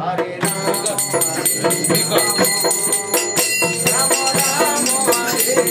हरे राम राम राम हरे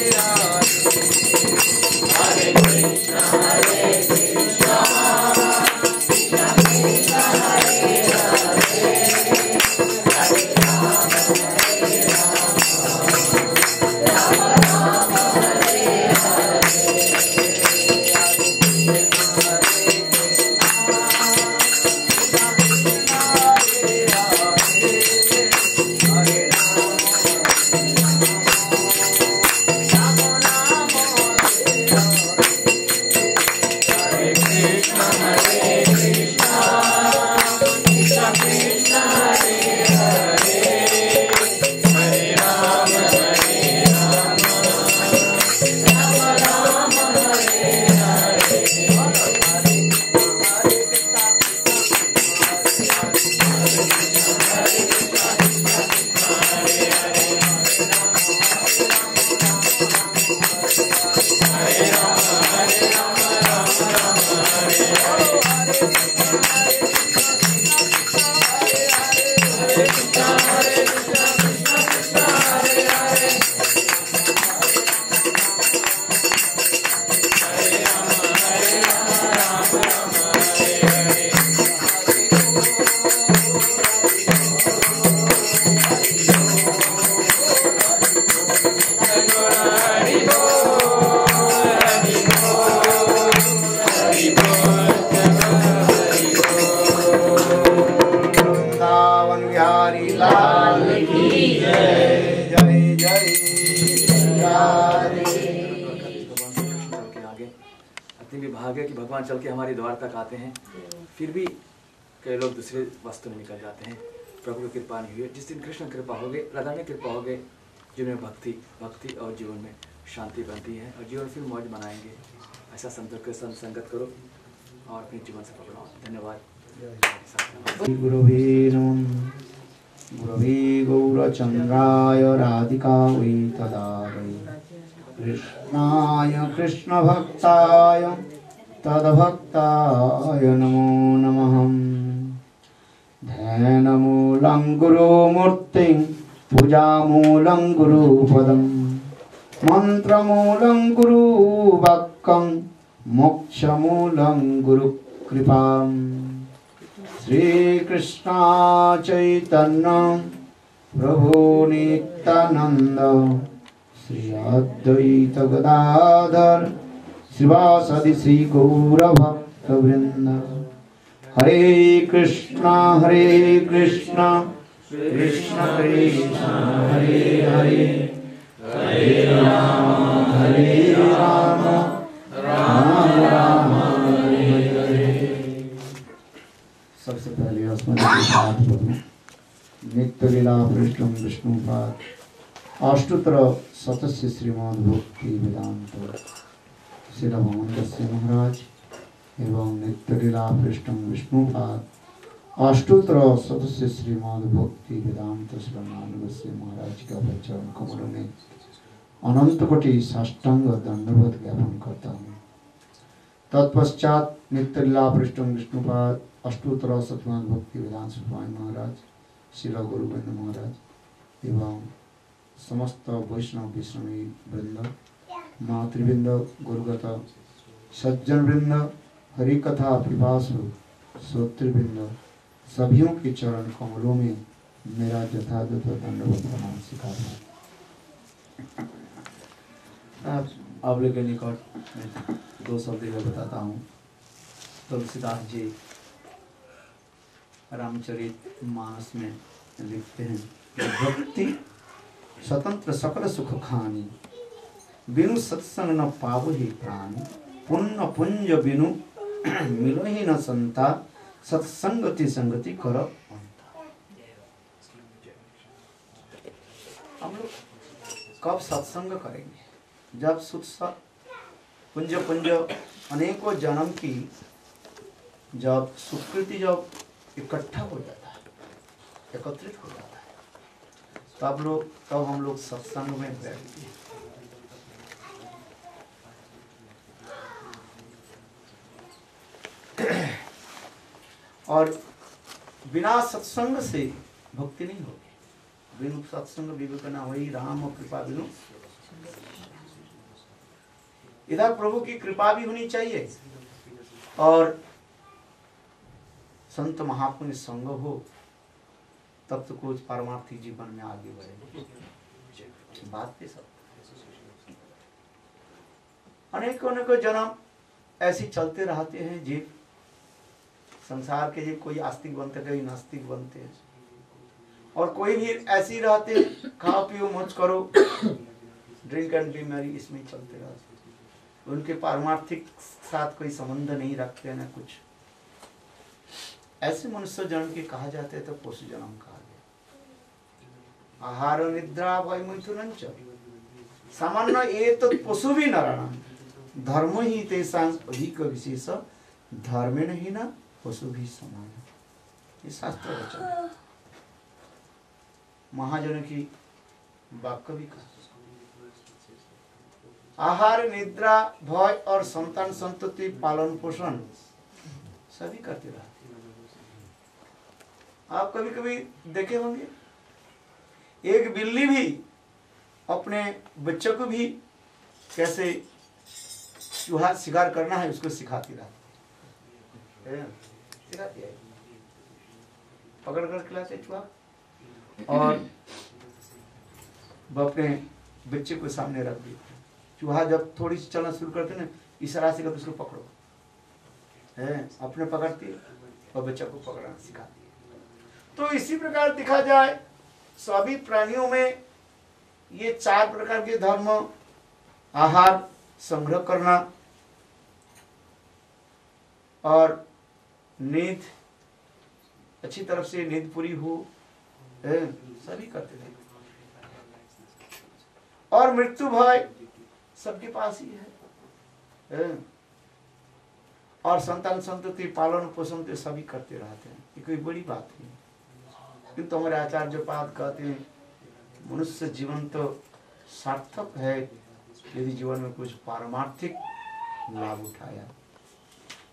हरे कृष्ण हरे कृष्ण कृष्ण कृष्ण हरे हरे हरे राम राम राम हरे हरे विभाग है कि भगवान चल के हमारे द्वार तक आते हैं, फिर भी कई लोग दूसरे वस्तु में निकल जाते हैं। प्रभु की कृपा नहीं हुई। जिस दिन कृष्ण कृपा हो गई, राधा में कृपा हो गई, जिनमें भक्ति और जीवन में शांति बनती है और जीवन फिर मौज मनाएंगे। ऐसा संतों के संग संगत करो और अपने जीवन से पकड़ो। धन्यवाद। गुरवे गौरचंद्राय राधिकायै तदारै कृष्णाय कृष्णभक्ताय तद्भक्ताय नमो नमः। ध्यानमूलं गुरुमूर्तिं पूजामूलं गुरुपदं मन्त्रमूलं गुरुवाक्यं मोक्षमूलं गुरुकृपां। श्रीकृष्ण चैतन्य प्रभु नित्यानंद श्री अद्वैत गदाधर शिवासदि श्री गौरभक्तवृंद। हरे कृष्ण कृष्ण कृष्ण हरे हरे, हरे राम राम राम हरे हरे। सबसे पहले नित्य लीला पृष्ठम विष्णुपाद अष्टोत्तर शतस्य श्रीमद् भक्ति वेदांत श्रील भगवन्तस्य महाराज एवं नित्य लीला पृष्ठम विष्णुपाद अष्टोत्तर शतस्य श्रीमद् भक्ति वेदांत श्रील महाराज के चरण कमलों में अनंत कोटि साष्टांग दंडवत ज्ञापन करता हूँ। तत्पश्चात नित्य लीला पृष्ठम विष्णुपाद अष्टोत्तर शतनाथ भक्ति वेदांत स्वामी महाराज, श्रील गुरुगोविंद महाराज एवं समस्त वैष्णव विष्णवी वृंद, मातृवृंद, गुरुगत सज्जन वृंद, हरि कथा पिपासु श्रोतृवृंद सभियों के चरण कमलों में मेरा यथायथ दंडवत प्रणाम स्वीकार। आप लोग के निकट दो शब्द बताता हूँ। तुलसीदास जी रामचरित मानस में लिखते हैं, भक्ति स्वतंत्र सकल सुख खानी, बिनु सत्संग न पावो ही प्राणी, पुण्य पुंज बिनु मिलो ही न संता, सत्संगति संगति करो अंता। हम लोग कब सत्संग करेंगे? जब पुंज पुंज अनेकों जन्म की जब सुकृति जब इकट्ठा हो जाता है, एकत्रित हो जाता है, तब हम लोग सत्संग में बैठते हैं। और बिना सत्संग से भक्ति नहीं होगी। बिनु सत्संग विवेक न होई, राम और कृपा बिनु। इधर प्रभु की कृपा भी होनी चाहिए और संत महात्मा संग हो, तब तो कुछ पारमार्थिक जीवन में आगे बढ़े। बात पे सब अनेकों अनेकों जन्म ऐसे चलते रहते हैं जी। संसार के जी कोई आस्तिक बनते, कोई नास्तिक बनते हैं, और कोई भी ऐसी रहते हैं खाओ पियो मौज करो, ड्रिंक एंड बी मैरी, इसमें चलते रहते। उनके पारमार्थिक साथ कोई संबंध नहीं रखते ना कुछ। ऐसे मनुष्य जन्म के कहा जाते हैं तो पशु जन्म कहा गया। आहार निद्रा भय मैथुन सामान्य ये तो पशु भी नराणाम धर्म ही तेषां अधिक विशेष धर्मे नहीं ना पशु भी समान। ये शास्त्र वचन महाजन की वाक्य भी कहा। आहार निद्रा भय और संतान संतति पालन पोषण सभी करते रहते। आप कभी कभी देखे होंगे एक बिल्ली भी अपने बच्चों को भी कैसे चूहा शिकार करना है उसको सिखाती रहती है, सिखाती है, पकड़ कर खिलाते चूहा, और वो अपने बच्चे को सामने रख देते। चूहा जब थोड़ी सी चलना शुरू करते ना, इशारा से कहते उसको पकड़ो है, अपने पकड़ती है और बच्चा को पकड़ना सिखाती है। तो इसी प्रकार देखा जाए सभी प्राणियों में ये चार प्रकार के धर्म, आहार संग्रह करना और नींद अच्छी तरफ से नींद पूरी हो, सभी करते थे। और मृत्यु भय सबके पास ही है, और संतान संतति पालन पोषण तो सभी करते रहते हैं। ये कोई बड़ी बात नहीं। किंतु हमारे आचार्य पाद कहते हैं मनुष्य जीवन तो सार्थक है यदि जीवन में कुछ पारमार्थिक लाभ उठाया,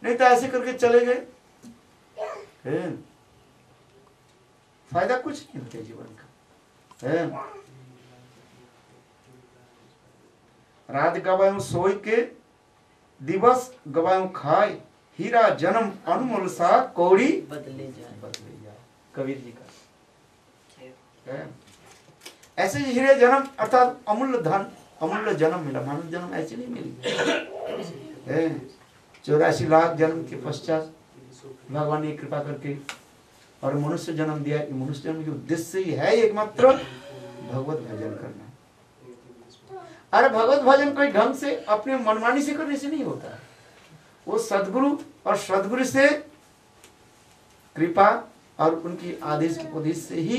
नहीं तो ऐसे करके चले गए फायदा कुछ नहीं होता जीवन का। रात गवायूं सोई के दिवस गवायूं खाए, हीरा जन्म अनमोल सा कौड़ी बदले जाए। कबीर जी का ऐसे हीरे जन्म अर्थात अमूल्य धन, अमूल्य जन्म मिला। मानव जन्म ऐसे नहीं मिली। 84 लाख जन्म के पश्चात भगवान ने कृपा करके और मनुष्य जन्म दिया। मनुष्य जन्म के उद्देश्य ही है एकमात्र भगवत भजन करना। अरे भगवत भजन कोई ढंग से अपने मनमानी से करने से नहीं होता, वो सदगुरु और सदगुरु से कृपा और उनकी आदेश उपदेश से ही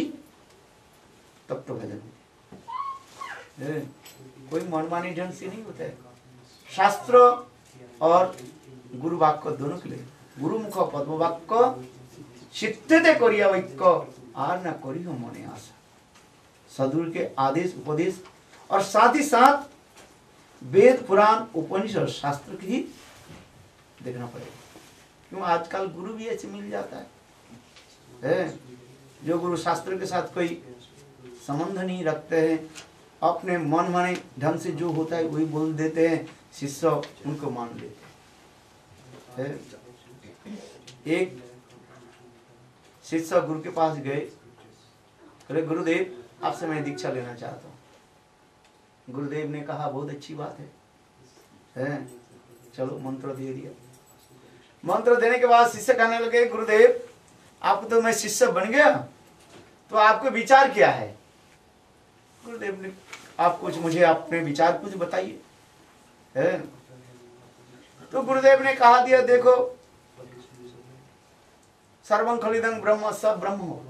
तब तो भजन कोई मनमानी ढंग से नहीं होता है। शास्त्र और गुरु वाक्य दोनों के लिए गुरु मुख पद्म वाक्य चित्ते करिया वाक्य आर न करी हो मने आशा। सदगुरु के आदेश उपदेश और साथ ही साथ वेद पुराण उपनिषद शास्त्र की ही देखना पड़ेगा। क्यों आजकल गुरु भी ऐसे मिल जाता है जो गुरु शास्त्र के साथ कोई संबंध नहीं रखते हैं, अपने मन माने ढंग से जो होता है वही बोल देते हैं, शिष्य उनको मान लेते हैं। एक शिष्य गुरु के पास गए, बोले गुरुदेव आपसे मैं दीक्षा लेना चाहता हूँ। गुरुदेव ने कहा बहुत अच्छी बात है, चलो मंत्र दे दिया। मंत्र देने के बाद शिष्य कहने लगे गुरुदेव आप तो मैं शिष्य बन गया, तो आपको विचार क्या है? गुरुदेव ने आप कुछ मुझे अपने विचार कुछ बताइए। तो गुरुदेव ने कहा दिया देखो सर्वं खलिदं ब्रह्म, सब ब्रह्म हो,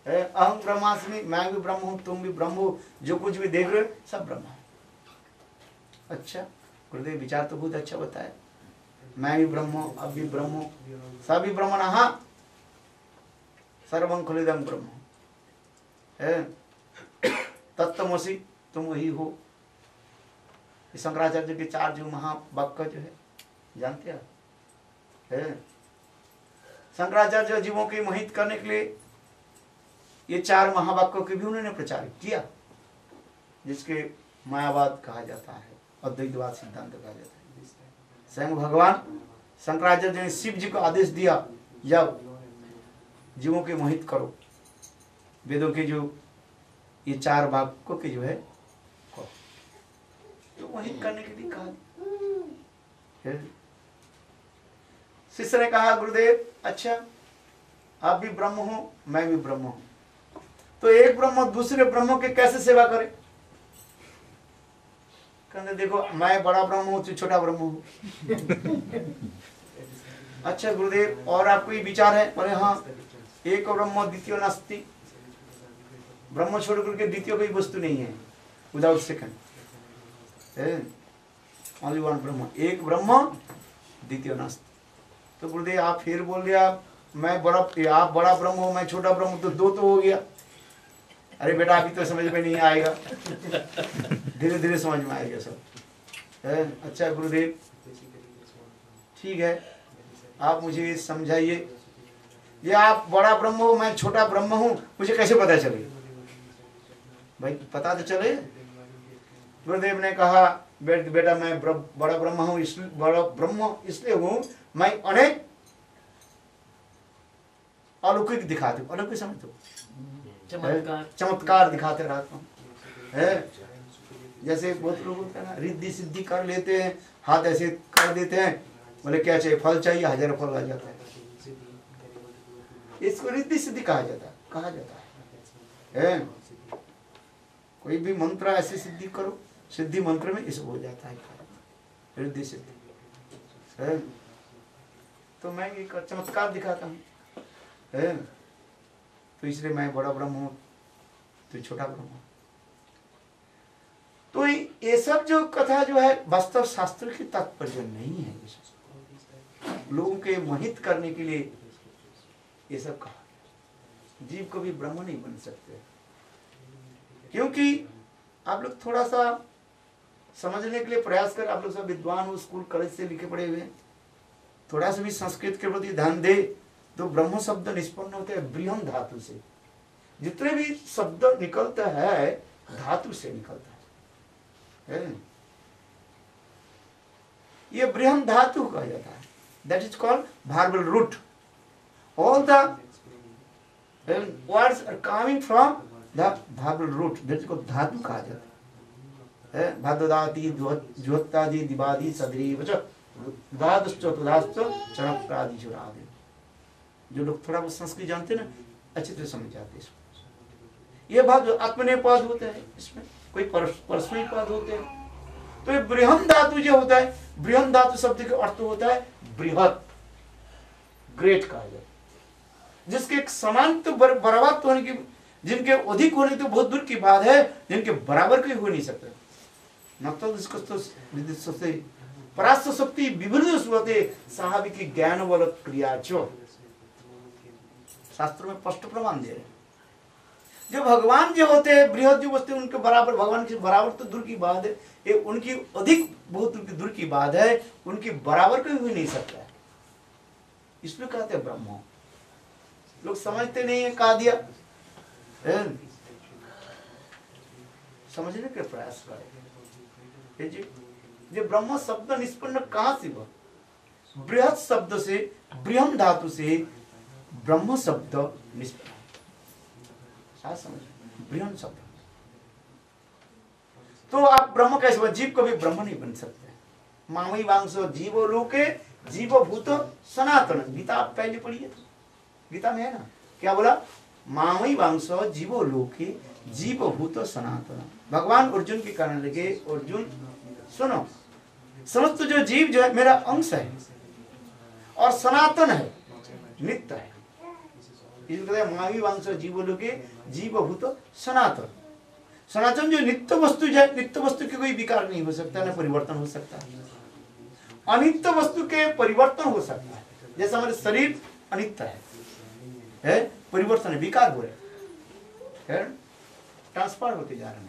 अहम ब्रह्मास्मि, मैं भी ब्रह्म हूँ, तुम भी ब्रह्म हो, जो कुछ भी देख रहे हो सब ब्रह्म है। अच्छा गुरुदेव विचार तो बहुत अच्छा बताया, मैं भी ब्रह्म हूँ, अब भी ब्रह्म हूँ, सभी ब्रह्मण हाँ सर्वं खलिदं ब्रह्म है, तत्त्वमसि तुम वही हो। शंकराचार्य के 4 जो महावाक्य जो है जानते हैं, शंकराचार्य जीवों के मोहित करने के लिए ये 4 महावाक्यों के भी उन्होंने प्रचार किया, जिसके मायावाद कहा जाता है, अद्वैतवाद सिद्धांत कहा जाता है। स्वयं भगवान शंकराचार्य ने शिव जी को आदेश दिया, जब जीवों के मोहित करो, वेदों के जो ये 4 वाक्यों के जो है तो मोहित करने के लिए कहा। शिष्य ने कहा, गुरुदेव अच्छा आप भी ब्रह्म हो, मैं भी ब्रह्म हूं, तो एक ब्रह्म दूसरे ब्रह्म के कैसे सेवा करे? कहते देखो मैं बड़ा ब्रह्म हूं, तू छोटा ब्रह्म हूं। अच्छा गुरुदेव और आपको ये विचार है? बोले हाँ, एक ब्रह्म द्वितीय नास्ति, ब्रह्म छोड़ करके द्वितीय कोई वस्तु नहीं है, विदाउट सेकंड, ओनली वन ब्रह्म, एक ब्रह्म द्वितीय नास्ति। तो गुरुदेव आप फिर बोल दिया मैं बड़ा, आप बड़ा ब्रह्म हो मैं छोटा ब्रह्म, तो 2 तो हो गया। अरे बेटा अभी तो समझ में नहीं आएगा, धीरे धीरे समझ में आएगा सब। अच्छा गुरुदेव ठीक है, आप मुझे समझाइए, ये आप बड़ा ब्रह्म हो मैं छोटा ब्रह्म हूं, मुझे कैसे पता चले? भाई पता तो चले। गुरुदेव ने कहा बेटा मैं बड़ा ब्रह्म हूं, इसलिए बड़ा ब्रह्म इसलिए हूं मैं अनेक अलौकिक दिखाते हूं, अलौकिक समझ दो, चमत्कार दिखाते रहता हूँ। जैसे बहुत लोग होते हैं ना, रिद्धि सिद्धि कर लेते हैं, हाथ ऐसे कर देते हैं, बोले क्या चाहिए, फल चाहिए, 1000 फल आ जाता है। इसको रिद्धि सिद्धि कहा जाता है। कोई भी मंत्र ऐसे सिद्धि करो, सिद्धि मंत्र में इसको हो जाता है रिद्धि सिद्धि। तो मैं एक चमत्कार दिखाता हूँ, तो इसलिए मैं बड़ा ब्रह्म हूँ तो छोटा ब्रह्म हूँ। तो ये सब जो कथा जो है वास्तव शास्त्र की तात्पर्य नहीं है, लोगों के मोहित करने के लिए ये सब कहा। जीव कभी ब्रह्म नहीं बन सकते, क्योंकि आप लोग थोड़ा सा समझने के लिए प्रयास कर, आप लोग सब विद्वान हो, स्कूल कॉलेज से लिखे पड़े हुए, थोड़ा सा भी संस्कृत के प्रति ध्यान दे तो ब्रह्म शब्द निष्पन्न होते हैं बृहन धातु से। जितने भी शब्द निकलता है धातु से निकलता है। ये बृहन धातु कहा जाता है, that is called verbal root. All the words are coming from the verbal root, that is called धातु कहा जाता है। भाददाति ज्योत्तादि दिवादि सदरीव च द्वादश चतुर्दाश चरप्रादि जुरादि। जो लोग थोड़ा बहुत संस्कृत जानते हैं ना, अच्छी तरह समझ जाते हैं इसको। ये भाग आत्मनेपद होते हैं, इसमें कोई परस्मय पद होते हैं। तो ये बृहन धातु जो होता है, बृहन धातु शब्द का अर्थ होता है बृहत, ग्रेट कहा जाता है, जिसके समान तो बराबर होने की, जिनके अधिक होने तो बहुत दूर की बात है, जिनके बराबर कोई हो नहीं सकता। न तो इसको तो परास्त शक्ति विभिन्न होते स्वाभाविक ज्ञान बल क्रिया चो, शास्त्रों में स्पष्ट प्रमाण दे रहे। जो भगवान जो होते हैं बृहद जो वस्तु उनके बराबर, भगवान के बराबर तो दूर की बात है, ये उनकी अधिक बहुत दूर की बात है, उनकी बराबर कोई हो नहीं सकता है, इसलिए कहते हैं ब्रह्म। लोग समझते नहीं है, कहा दिया समझने के प्रयास करें। जो ब्रह्म शब्द निष्पन्न कहां से हुआ? बृहद शब्द से, बृहन धातु से ब्रह्म शब्द निष्पन्न। समझ, बृहन शब्द। तो आप ब्रह्म कैसे हुआ? जीव कभी ब्रह्म नहीं बन सकते। मामई वांसो जीवो लोके जीवभूत सनातन, गीता आप पहले पढ़िए, गीता में है ना, क्या बोला? मामई वांसो जीवो लोके जीवभूत सनातन। भगवान अर्जुन के कारण लगे, अर्जुन सुनो, समस्त जो जीव जो है मेरा अंश है और सनातन है, नित्य है। मावी वांश जीव लोके जीवभूत सनातन। सनातन जो नित्य वस्तु है, नित्य वस्तु के कोई विकार नहीं हो सकता, न परिवर्तन हो सकता है। अनित्य वस्तु के परिवर्तन हो सकता है, जैसे हमारे शरीर अनित्य है, परिवर्तन है, विकार हो रहे हैं, ट्रांसफर होते जा रहे हैं।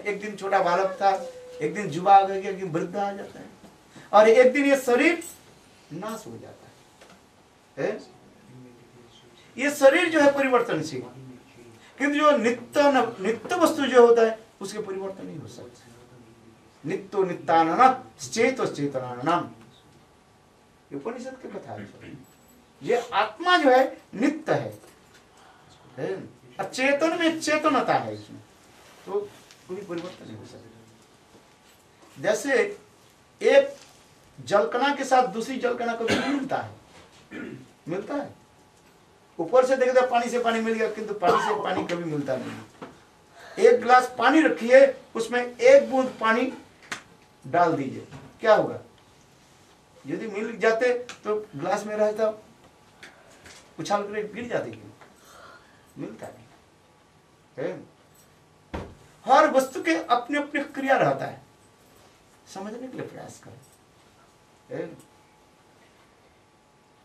एक दिन छोटा बालक था, एक दिन युवा आ गया, एक दिन वृद्ध आ जाता है, और एक दिन ये शरीर नाश हो जाता है। है? ये शरीर जो है परिवर्तनशील, किंतु जो नित्य वस्तु जो होता है उसके परिवर्तन नहीं हो सकते। नित्यो नित्यानंद चेतो चेतनानंद, उपनिषद की कथा है। ये आत्मा जो है नित्य है, और चेतन में चेतनता है, इसमें तो कोई परिवर्तन नहीं हो सकता। जैसे एक जलकणा के साथ दूसरी जलकणा कभी नहीं मिलता है, मिलता है? ऊपर से देखते पानी से पानी मिल गया, किंतु पानी से पानी कभी मिलता नहीं। एक गिलास पानी रखिए, उसमें एक बूंद पानी डाल दीजिए, क्या होगा? यदि मिल जाते तो गिलास में रहता, उछाल कर गिर जाते, क्यों? मिलता नहीं है। हर वस्तु के अपने अपने क्रिया रहता है, समझने के लिए प्रयास करें।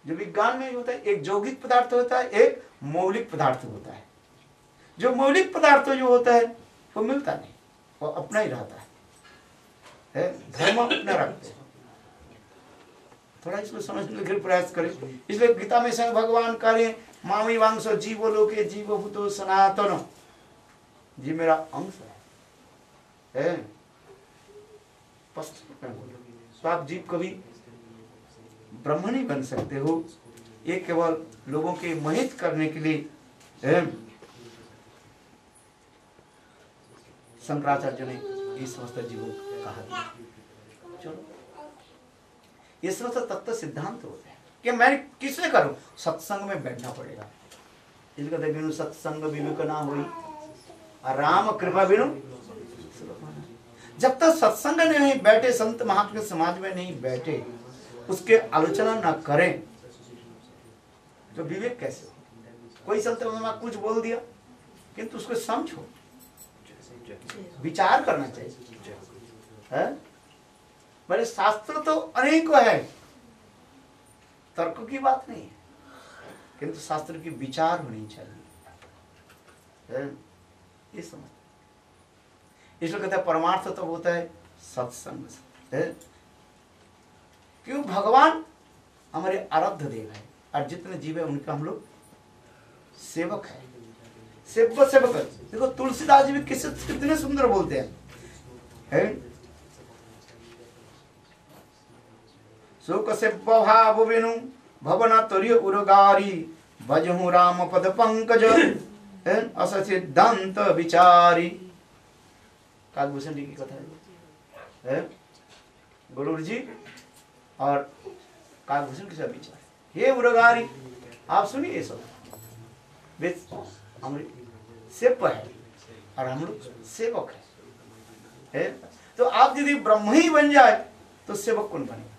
जो विज्ञान में होता है, एक यौगिक पदार्थ होता है, एक मौलिक पदार्थ होता है। जो मौलिक पदार्थ जो होता है वो मिलता नहीं, वो अपना ही रहता है, धर्म अपना रखते हैं। थोड़ा इसको समझने के लिए प्रयास करें। इसलिए गीता में स्वयं भगवान करें, मामी वांशो जीवो लोके जीवो भूतो सनातन, जी मेरा अंश है। तो आप जीव कभी ब्रह्म नहीं बन सकते हो, ये केवल लोगों के मोहित करने के लिए शंकराचार्य ने ये समस्त जीवों कहा दिया। चलो, ये समस्त तत्व सिद्धांत होते हैं कि मैं किसने करूं, सत्संग में बैठना पड़ेगा। इसलिए कहते बिनु सत्संग विवेक ना होई, राम कृपा बिनु। जब तक सत्संग में नहीं बैठे, संत महात्मा समाज में नहीं बैठे, उसके आलोचना ना करें, तो विवेक कैसे हो? कोई संत महात्मा कुछ बोल दिया, किंतु उसको समझो, विचार करना चाहिए। मेरे शास्त्र तो अनेकों है, तर्क की बात नहीं है, किंतु शास्त्र की विचार होनी चाहिए। ये समझ, इसलिए कहते हैं परमार्थ तो होता है सत्संग से। क्यों? भगवान हमारे आराध्य देव है, और जितने जीव है उनका हम लोग सेवक है। सेवक सेवक देखो, तुलसीदास जी भी कितने सुंदर बोलते हैं, सुख से भाव वेणु भवन तुर्य उर्गारी, भजहु राम पद पंकज अस सिद्धांत विचारी। काकभूषण जी की कथा है, गुरु जी और काकभूषण के साथ विचार। हे उर्गारी, आप सुनिए, सब हमारे सेवक है और हम लोग सेवक है। तो आप यदि ब्रह्म ही बन जाए तो सेवक कौन बनेगा?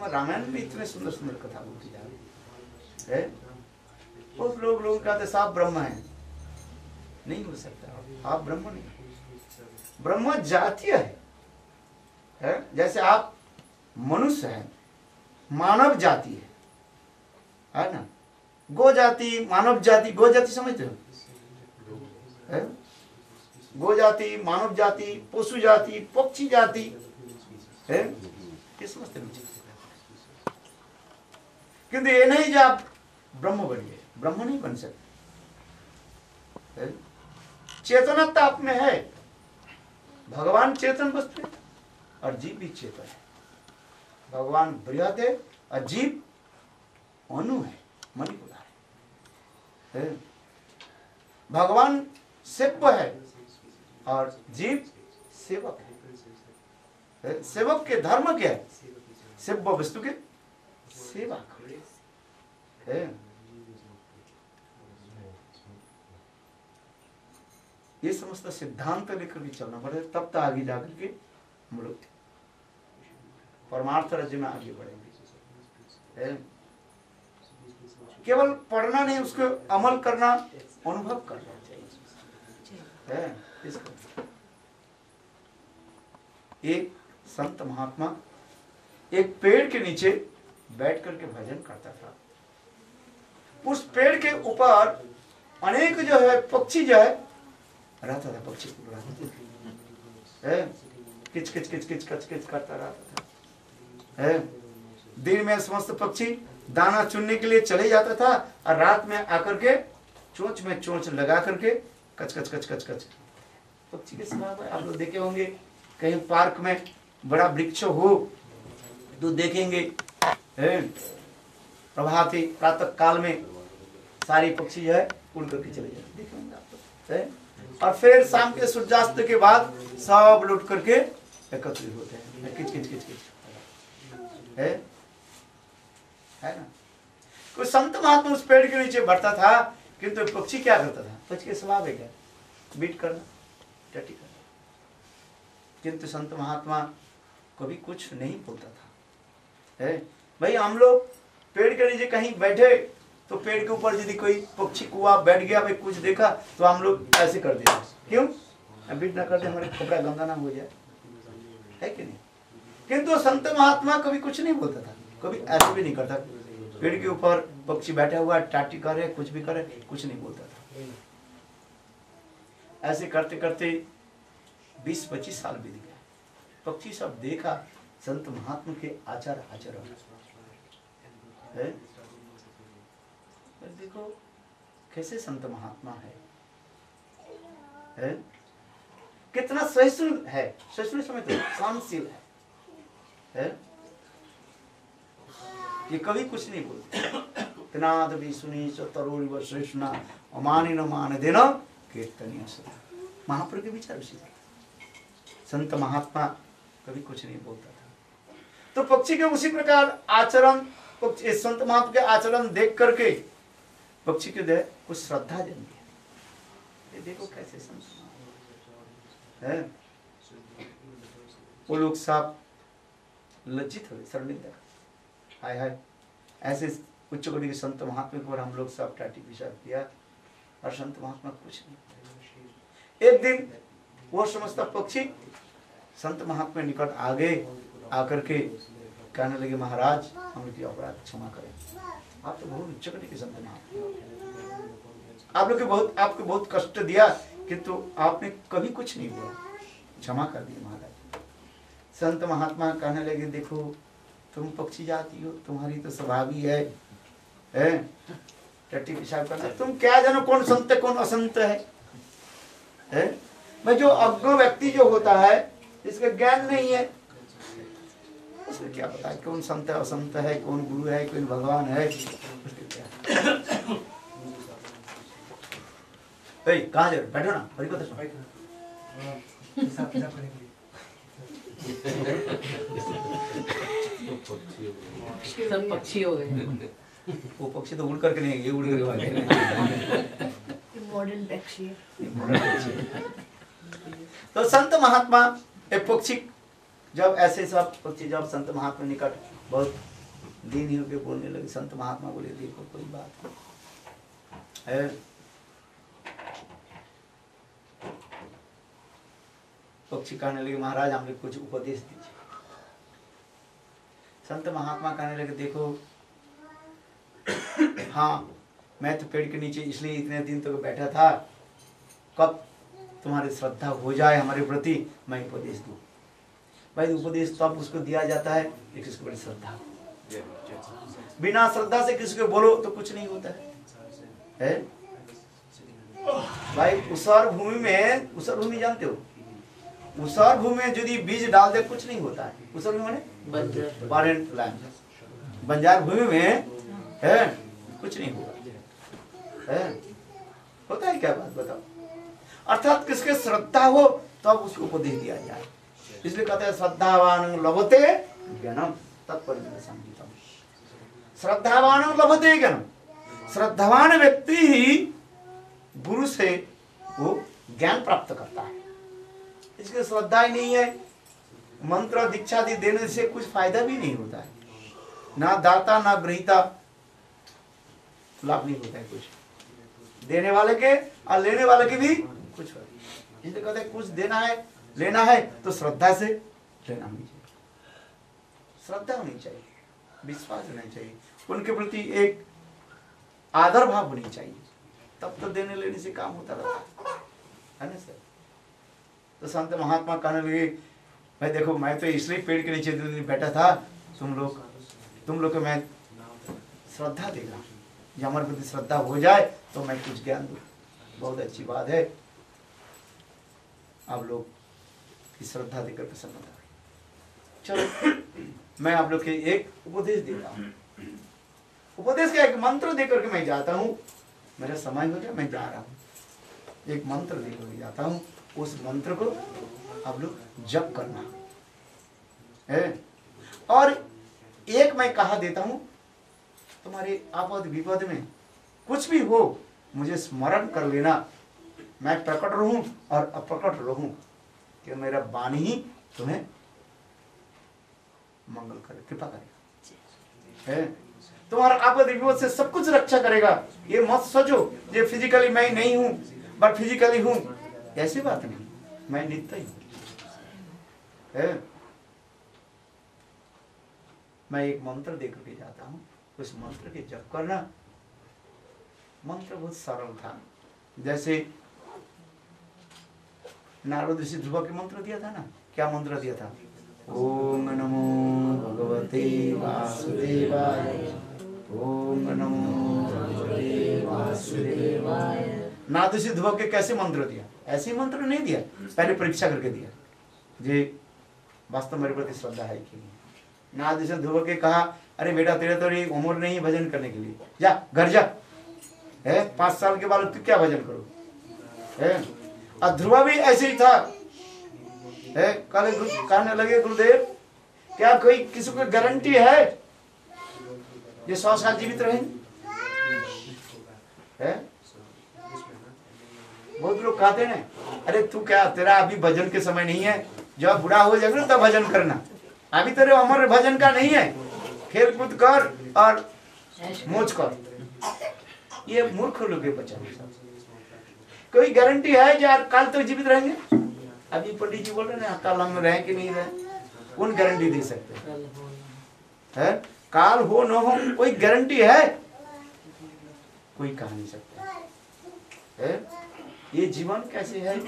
रामायण में इतने सुंदर सुंदर कथा बोलती जा रही है। उस लोग कहते साहब ब्रह्म है, नहीं हो सकता, आप ब्रह्म नहीं, ब्रह्म जातीय है। जैसे आप मनुष्य हैं, मानव जाति है ना, गो जाति, मानव जाति। गो जाति समझते हो? गो जाति, मानव जाति, पशु जाति, पक्षी जाति है, ये समझते नहीं। किंतु ये नहीं जो आप ब्रह्म बनिए, ब्रह्म नहीं बन सकते। चेतनता आप में है, भगवान चेतन वस्तु है और जीव भी चेतन है। भगवान बृहत है और जीव अणु है, मणिपुरा है। भगवान सेव्य है और जीव सेवक है। सेवक के धर्म क्या है? सेव्य वस्तु के सेवा है। ये समस्त सिद्धांत लेकर के चलना पड़ेगा, तब तो आगे जाकर के हम लोग परमार्थ राज्य में आगे बढ़ेंगे। केवल पढ़ना नहीं, उसको अमल करना, अनुभव करना चाहिए। एक संत महात्मा एक पेड़ के नीचे बैठ करके भजन करता था। उस पेड़ के ऊपर अनेक जो है पक्षी जो है रहता था, पक्षी को बुलाते थे, किच किच किच किच किच किच करता रहता था। दिन में समस्त पक्षी दाना चुनने के लिए चले जाता था और रात में आकर के चोंच में चोंच लगा करके कच कच कच कच कच। पक्षी के स्वभाव है, आप लोग देखे होंगे कहीं पार्क में बड़ा वृक्ष हो तो देखेंगे प्रभाती प्रातः काल में सारे पक्षी जो है उड़ करके चले जाते, देखे होंगे आप लोग। और फिर शाम के सूर्यास्त के बाद सब लौट करके एकत्रित होते हैं, किच किच किच किच है ना। कोई संत महात्मा उस पेड़ के नीचे बढ़ता था, किंतु पक्षी क्या करता था? पक्षी के स्वभाव है क्या? बीट करना, टटी करना। किंतु संत महात्मा कभी कुछ नहीं बोलता था। है भाई, हम लोग पेड़ के नीचे कहीं बैठे तो पेड़ के ऊपर यदि कोई पक्षी कुआ बैठ गया, भाई कुछ देखा तो हम लोग ऐसे कर देते, क्यों? बीट ना करते, हमारे कपड़ा गंदा ना हो जाए, है कि नहीं? किंतु संत महात्मा कभी कुछ नहीं बोलता था, कभी ऐसे भी नहीं करता। पेड़ के ऊपर पक्षी बैठा हुआ टाटी करे, कुछ भी करे, कुछ नहीं बोलता था। ऐसे करते करते 20-25 साल बीत गए। पक्षी सब देखा संत महात्मा के आचार आचरण है। देखो कैसे संत महात्मा है, कितना सहिष्णु है, सहिष्णु समय तो शांतशील है। ये कभी कुछ नहीं बोलते। तनाद भी सुनी तरोड़ी व श्रेष्ठना अमानी न मान देना कीर्तनीय सदा। महाप्रभु के विचार उसी संत महात्मा कभी कुछ नहीं बोलता था। तो पक्षी के उसी प्रकार आचरण, संत महात्मा के आचरण देख करके पक्षी के देह कुछ श्रद्धा जन्मी है। ये देखो कैसे संत है। वो लोग सब लज्जित हुए, शर्मिंदा, हाय हाय, ऐसे उच्च कोटि के संत महात्मा को हम लोग सब टाटी पिशाब किया और संत महात्मा कुछ नहीं। एक दिन वो समस्त पक्षी संत महात्मा निकट आ गए, आकर के कहने लगे, महाराज हम की अपराध क्षमा करें, आप तो बहुत उच्च कोटि के संत महात्मा, आप लोग आपको बहुत कष्ट दिया, किंतु आपने कभी कुछ नहीं बोला, क्षमा कर दिए महाराज। संत महात्मा कहने लगे, देखो तुम पक्षी जाती हो, तुम्हारी तो स्वभाव ही है टट्टी पिशाब करना, तुम क्या जानो कौन संत है कौन असंत है? मैं जो अज्ञ व्यक्ति जो होता है, इसका ज्ञान नहीं है, उसको क्या पता है कौन संत है असंत है, कौन गुरु है, कौन भगवान है, उसको क्या? कहाँ जा रहे? बैठो ना, हरिकथा सब पक्षी हो गए। वो पक्षी तो उड़ करके नहीं, ये उड़ करके मॉडर्न पक्षी। तो संत महात्मा एक पक्षी जब ऐसे सब पक्षी जब संत महात्मा निकट बहुत दीन होकर बोलने लगे, संत महात्मा बोले, देखो कोई बात है, पक्षी कहने लगे, महाराज हमें कुछ उपदेश दीजिए। संत महात्मा कहने लगे, देखो हाँ, मैं तो पेड़ के नीचे इसलिए इतने दिन तक बैठा था, कब तुम्हारी श्रद्धा हो जाए हमारे प्रति, मैं उपदेश दूं। भाई उपदेश तब उसको दिया जाता है कि किसको बड़ी श्रद्धा। बिना श्रद्धा से किसी को बोलो तो कुछ नहीं होता है? भाई उसर भूमि जानते हो, उसर भूमि में यदि बीज डाल दे कुछ नहीं होता है। उसर भूमि माने बारेन लैंड, बंजार भूमि में है कुछ नहीं होगा है? होता है क्या? बात बताओ। अर्थात किसके श्रद्धा हो तब उसको उपदेश दिया जाए, इसलिए कहते हैं श्रद्धावान लभते ज्ञानम तत्परिणत संगीतम। श्रद्धावान लभते ज्ञानम, श्रद्धावान व्यक्ति ही गुरु से वो ज्ञान प्राप्त करता है। इसकी श्रद्धा ही नहीं है, मंत्र दीक्षा देने से कुछ फायदा भी नहीं होता है, ना दाता ना ग्रहीता लाभ नहीं होता है कुछ, देने वाले के और लेने वाले के भी कुछ। इसलिए कहते हैं कुछ देना है लेना है तो श्रद्धा से लेना होनी चाहिए, श्रद्धा होनी चाहिए, विश्वास होना चाहिए, उनके प्रति एक आदर भाव होनी चाहिए, तब तो देने लेने से काम होता रहता है ना सर। तो संत महात्मा कहने लगे, भाई देखो मैं तो इसलिए पेड़ के नीचे दिन बैठा था, तुम लोग तुम लोग को मैं श्रद्धा देगा, जब हमारे प्रति श्रद्धा हो जाए तो मैं कुछ ज्ञान दूँ। बहुत अच्छी बात है, आप लोग की श्रद्धा देकर प्रसन्नता। चलो मैं आप लोग के एक उपदेश देता हूँ, उपदेश का एक मंत्र देकर के मैं जाता हूँ। मेरा समय हो गया, मैं जा रहा हूँ। एक मंत्र देकर के जाता हूँ, उस मंत्र को आप लोग जप करना है। और एक मैं कहा देता हूँ, तुम्हारे आपद विपद में कुछ भी हो मुझे स्मरण कर लेना, मैं प्रकट रहूं और अप्रकट रहूं, कि मेरा वाणी ही तुम्हें मंगल करे, कृपा करेगा है। तुम्हारा आपद विपद से सब कुछ रक्षा करेगा। ये मत सोचो ये फिजिकली मैं नहीं हूं बट फिजिकली हूं, ऐसी बात नहीं, मैं नित्य ही हूं है। मैं एक मंत्र देकर के जाता हूं, उस मंत्र के जप करना। मंत्र बहुत सरल था, जैसे नारद ऋषि ध्रुव के मंत्र दिया था ना, क्या मंत्र दिया था? ओम नमो भगवते वासुदेवाय, ओम नमो भगवते वासुदेवाय। नारद ऋषि ध्रुव के कैसे मंत्र दिया? ऐसे मंत्र नहीं दिया, पहले परीक्षा करके दिया, जे वास्तव मेरे प्रति श्रद्धा है कि नहीं। नारद ऋषि ध्रुव के कहा, अरे बेटा तेरे तो ये उम्र नहीं भजन करने के लिए, जा घर जा है, 5 साल के बाद तू क्या भजन करो है। और ध्रुव भी ऐसे ही था है। कहने लगे गुरुदेव क्या कोई किसी को गारंटी है ये 100 साल जीवित रहेंगे है? बहुत लोग कहते हैं अरे तू क्या, तेरा अभी भजन के समय नहीं है, जब बुढ़ा हो जाएगा तब भजन करना, अभी तेरे उम्र भजन का नहीं है, खेल कूद कर और मौज कर। ये मूर्ख लोग के बच्चा। कोई गारंटी है यार कल तक जीवित रहेंगे? अभी पंडित जी बोल रहे हैं कल हम रहे कि नहीं रहे, कौन गारंटी दे सकते है? काल हो न हो कोई गारंटी है? कोई कह नहीं सकता है। ये जीवन कैसे है,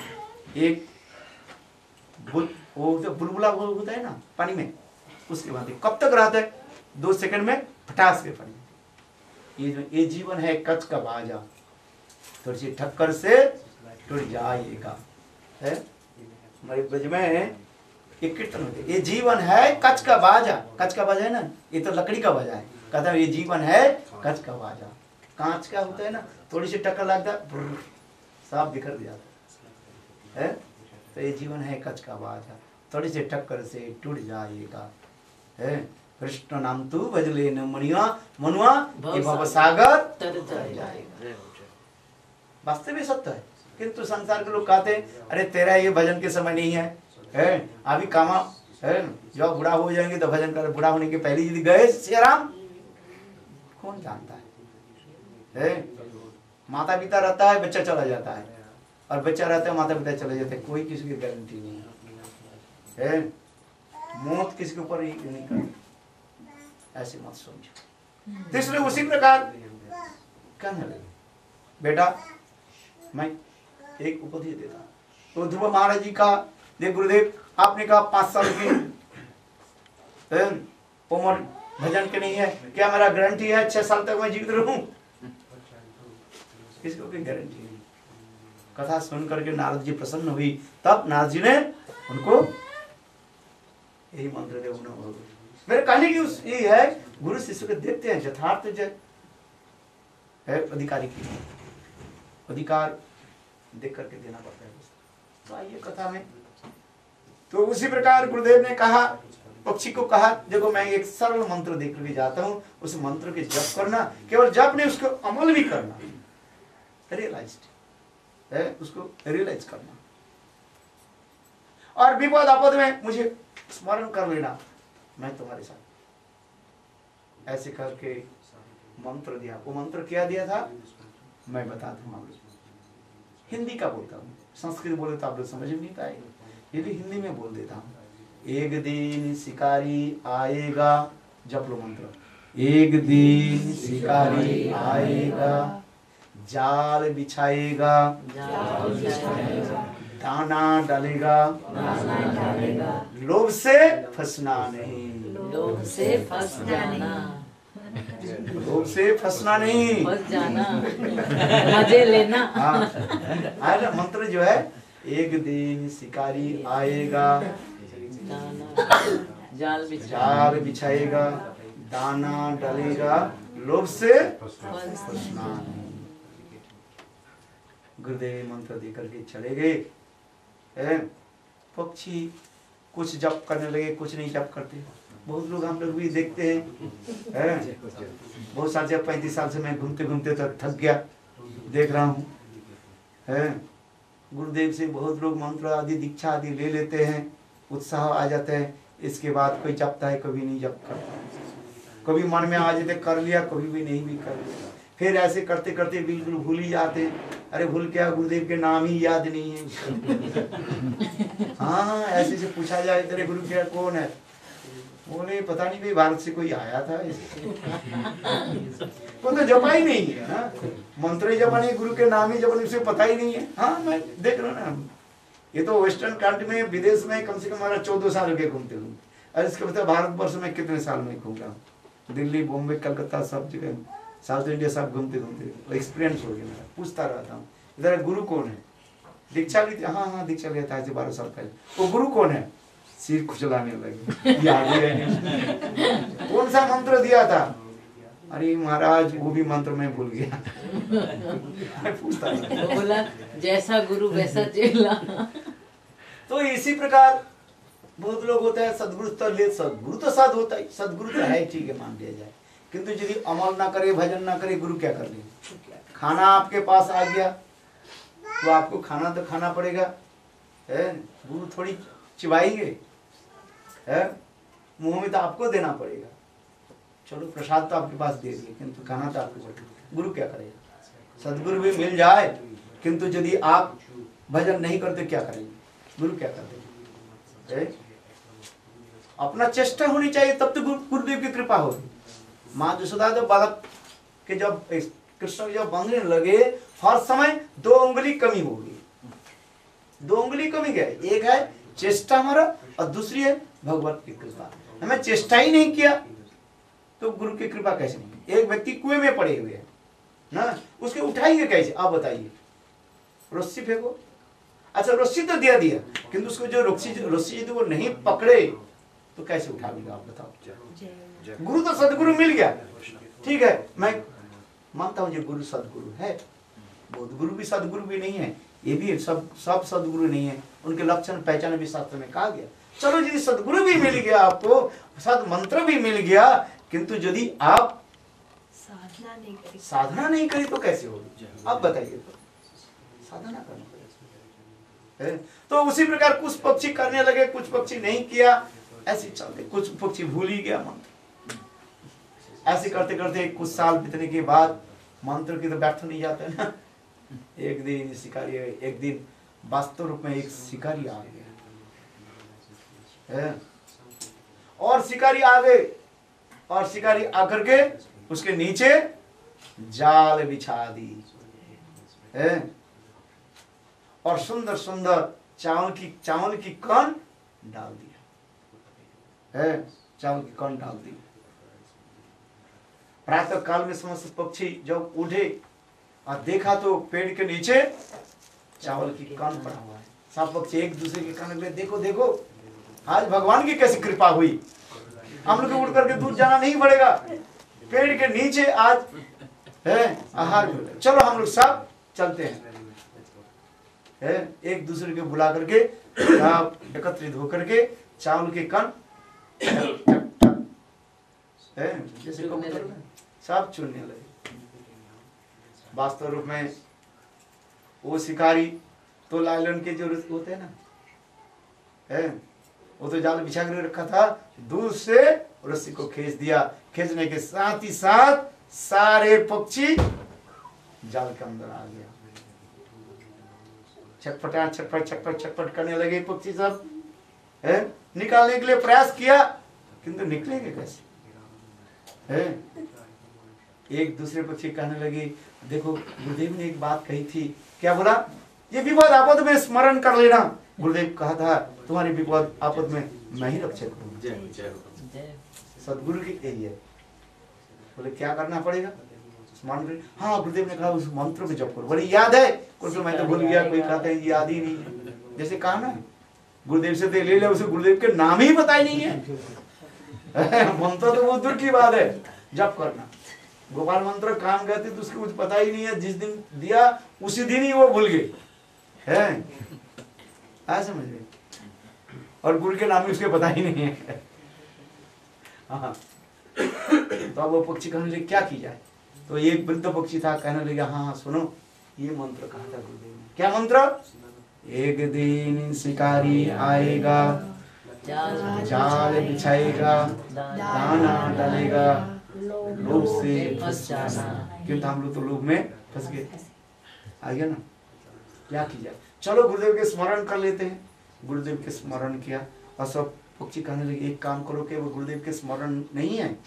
एक वो जो बुलबुला होता है ना पानी में, उसके बाद कब तक रहता है? 2 सेकंड में फटास के पानी। ये जीवन है कच का बाजा, थोड़ी सी ठक्कर से टूट जाएगा है। हमारे ब्रज में एक कीर्तन होते, ये जीवन है कच का बाजा। कच का बाजा है ना, ये तो लकड़ी का बाजा है। कहता है ये जीवन है कच का बाजा, कांच का होता है ना, थोड़ी सी टक्कर लगता है सब बिखर जाता है। तो ये जीवन है कच का बाजा, थोड़ी सी टक्कर से टूट जाएगा है। कृष्ण नाम तू भजले न मनुआ मनुआ ये भव सागर तर जाएगा। वास्तव में सत्य है, किंतु संसार के लोग कहते हैं अरे तेरा ये भजन के समय नहीं है अभी कामा है, जब बुढ़ा हो जाएंगे तो भजन कर। बुढ़ा होने के पहले यदि गए श्रीराम कौन जानता है? माता पिता रहता है बच्चा चला जाता है, और बच्चा रहता है माता पिता चले जाते हैं, कोई किसी की गारंटी नहीं है। मौत किसी के ऊपर नहीं करती, ऐसे मत समझो। इसलिए उसी प्रकार कहने लगे बेटा मैं एक उपदेश देता। तो ध्रुव महाराज जी का देख गुरुदेव आपने कहा 5 साल की उम्र भजन के नहीं है, क्या मेरा गारंटी है 6 साल तक मैं जीवित रहूं? किसको कोई गारंटी नहीं। कथा सुन करके नारद जी प्रसन्न हुई, तब नारद जी ने उनको यही मंत्र दे। मेरे कहने की ये है गुरु शिष्य को देखते हैं यथार्थ है, अधिकारी की अधिकार देख करके देना पड़ता है। तो आइए कथा में, तो उसी प्रकार गुरुदेव ने कहा, पक्षी को कहा देखो मैं एक सरल मंत्र देख करके जाता हूँ, उस मंत्र के जप करना, केवल जप नहीं उसको अमल भी करना, रियलाइज्ड है, उसको रियलाइज करना। और विपद आपद में मुझे स्मरण कर लेना, मैं तुम्हारे साथ। ऐसे करके मंत्र दिया। वो मंत्र क्या दिया था मैं बताता हूँ। हिंदी का बोलता हूँ, संस्कृत बोले तो आप लोग समझ नहीं पाएंगे, यदि हिंदी में बोल देता हूँ। एक दिन शिकारी आएगा, जप लो मंत्र। एक दिन शिकारी आएगा, जाल बिछाएगा, दाना डालेगा, लोभ से फंसना नहीं। लोभ से फंस जाना, लोभ से फंसना नहीं, फंस जाना, मजे लेना। हाँ, आया ना मंत्र जो है, एक दिन शिकारी आएगा, जाल बिछाएगा, दाना डालेगा, लोभ से फंसना नहीं। गुरुदेव मंत्र देकर के चले गए। पक्षी कुछ जप करने लगे, कुछ नहीं जप करते। बहुत लोग हम लोग भी देखते हैं, बहुत साल से 35 साल से मैं घूमते घूमते तो थक गया, देख रहा हूँ। गुरुदेव से बहुत लोग मंत्र आदि दीक्षा आदि ले लेते हैं, उत्साह आ जाता है, इसके बाद कोई जपता है, कभी नहीं जप करता, कभी मन में आ जाते कर लिया, कभी भी नहीं भी कर लिया, फिर ऐसे करते करते बिल्कुल भूल ही जाते। अरे भूल क्या, गुरुदेव के नाम ही याद नहीं है। हाँ, ऐसे से पूछा जाए तेरे गुरु क्या कौन है, बोले पता नहीं भाई, भारत से कोई आया था, वो तो जपा ही नहीं है ना, मंत्र जपा नहीं, गुरु के नाम ही जपा नहीं, उसे पता ही नहीं है। हाँ, मैं देख रहा ना, ये तो वेस्टर्न कंट्री में, विदेश में कम से कम हमारा 14 साल हो गए घूमते घूमते, और इसके मतलब भारतवर्ष में कितने साल में घूम रहा हूँ, दिल्ली, बॉम्बे, कलकत्ता, सब जगह, साउथ इंडिया सब घूमते घूमते एक्सपीरियंस हो गया मेरा। पूछता रहता हूँ इधर गुरु कौन है, दीक्षा ली थी, हाँ दीक्षा लिया था 12 साल पहले, वो गुरु कौन है, सिर खुजलाने लगे, याद ही नहीं कौन सा मंत्र दिया था, अरे महाराज वो भी मंत्र में भूल गया। पूछता बोला जैसा गुरु वैसा चेला। तो इसी प्रकार बहुत लोग होता है, सदगुरु तो ले, सदगुरु तो सद होता है, सदगुरु तो है, ठीक है मान लिया जाए, किंतु यदि अमल ना करे, भजन ना करे, गुरु क्या कर ले। खाना आपके पास आ गया तो आपको खाना तो खाना पड़ेगा, है गुरु थोड़ी चिबाएंगे, है मुंह में तो आपको देना पड़ेगा। चलो प्रसाद तो आपके पास दे दिए, किंतु खाना तो आपको पड़ेगा, गुरु क्या करेगा। सदगुरु भी मिल जाए, किंतु यदि आप भजन नहीं करते क्या करेंगे, गुरु क्या करेंगे। अपना चेष्टा होनी चाहिए, तब तो गुरुदेव की कृपा होगी। माँ यशोदा जब बालक के जब कृष्ण जब बांधने लगे, हर समय 2 उंगली कमी हो गई, 2 उंगली कमी गए, एक है चेष्टा हमारा और दूसरी है भगवत की कृपा। हमें चेष्टा ही नहीं किया तो गुरु की कृपा कैसे नहीं। एक व्यक्ति कुएं में पड़े हुए हैं ना, उसके उठाएंगे कैसे, आप बताइए। रस्सी फेंको, अच्छा रस्सी तो दिया किंतु उसको जो रस्सी यदि वो नहीं पकड़े तो कैसे उठा लेगा, आप बताओ। गुरु तो सदगुरु मिल गया, ठीक है, मैं मानता हूँ जो गुरु सदगुरु है, बहुत गुरु भी सदगुरु भी नहीं है, ये भी सब सदगुरु नहीं है, उनके लक्षण पहचान भी शास्त्र में कहा गया। चलो यदि सदगुरु भी मिल गया आपको, सद मंत्र भी मिल गया, किंतु यदि आप साधना नहीं करी तो कैसे होगी, आप बताइए। तो साधना करना पड़ेगा। तो उसी प्रकार कुछ पक्षी करने लगे, कुछ पक्षी नहीं किया, ऐसे चलते, कुछ पक्षी भूल ही गया मंत्र। ऐसे करते करते कुछ साल बीतने के बाद मंत्र की तो बैठ नहीं जाता है ना। एक दिन शिकारी, एक दिन वास्तव रूप में एक शिकारी आ गया, और शिकारी आ गए, और शिकारी आकर के उसके नीचे जाल बिछा दी, और सुंदर सुंदर चावल की कण डाल दिया, चावल की कण डाल दी। प्रातः काल में समस्त पक्षी जब उठे और देखा तो पेड़ के नीचे चावल की कण पड़ा हुआ है। सब पक्षी एक दूसरे के कहने लगे, देखो देखो आज भगवान की कैसी कृपा हुई, हम लोग उठ करके दूर जाना नहीं पड़ेगा, पेड़ के नीचे आज है आहार मिल, चलो हम लोग सब चलते हैं। एक दूसरे के बुला करके सब एकत्रित होकर के चावल के कण जैसे सब चुनने लगे। वास्तव रूप में वो शिकारी तो लालन के जो होते हैं ना, वो तो जाल बिछा कर रखा था, दूर से रस्सी को खींच दिया, खींचने के साथ ही साथ सारे पक्षी जाल के अंदर आ गया। छटपट छटपट छटपट करने लगे पक्षी सब, निकालने के लिए प्रयास किया, किंतु निकलेंगे कैसे। एक दूसरे पक्षी कहने लगे, देखो गुरुदेव ने एक बात कही थी, क्या बोला, ये विपद आपद में स्मरण कर लेना। गुरुदेव कहा था तुम्हारी विपद आपद में मैं ही रक्षक हूँ। सदगुरु की यही है। बोले क्या करना पड़ेगा? स्मरण करें। हाँ गुरुदेव ने कहा उस मंत्र में जप करो। बोले याद है? कुछ मैं तो भूल गया, कोई कहता है याद ही नहीं। जैसे कहा ना गुरुदेव से ले ले, उसे गुरुदेव के नाम ही पता ही नहीं है। मंत्र तो बहुत दूर की बात है, जप करना। गोपाल मंत्र काम करते तो उसको कुछ पता ही नहीं है, जिस दिन दिया उसी दिन ही वो भूल गए है। ऐसा समझ गए, और गुरु के नाम भी उसके पता ही नहीं है। हाँ तो अब वो पक्षी कहने लगे क्या की जाए? तो एक वृद्ध पक्षी था, कहने लगे हाँ सुनो, ये मंत्र कहा था गुरुदेव ने। क्या मंत्र? एक दिन शिकारी आएगा, जाल बिछाएगा, दाना डालेगा, लोभ से फंस जाना। क्योंकि हम लोग तो लोभ में फंस गए, आ गया ना। क्या की जाए? चलो गुरुदेव के स्मरण कर लेते हैं। गुरुदेव के स्मरण किया और सब पक्षी कहने लगे एक काम करो कि वो गुरुदेव के स्मरण नहीं है,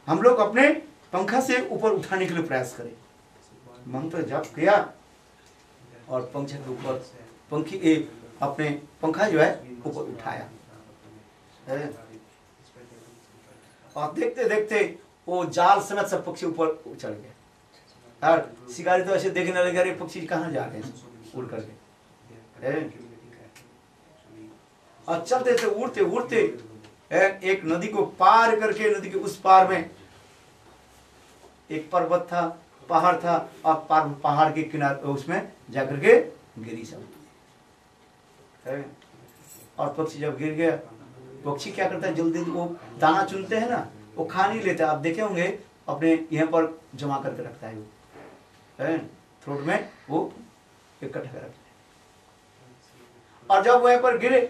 हम लोग अपने पंखा से ऊपर उठाने के लिए प्रयास करें। मंत्र जप किया और पंखे के ऊपर पंखी अपने पंखा जो है ऊपर उठाया और देखते देखते वो जाल समेत सब पक्षी ऊपर चढ़ गए। और शिकारी तो ऐसे देखने लगे अरे पक्षी कहाँ जा रहे हैं उड़ करके। और चलते थे उड़ते उड़ते एक नदी को पार करके, नदी के उस पार में एक पर्वत था, पहाड़ था, और पहाड़ के किनारे उसमें जाकर के गिरी सब। और पक्षी जब गिर गया, पक्षी क्या करता है जल्दी वो दाना चुनते हैं ना, वो खा नहीं लेता। आप देखे होंगे अपने यहाँ पर जमा करके रखता है वो, थ्रोट में वो इकट्ठा कर रखता है। और जब वहीं पर गिरे,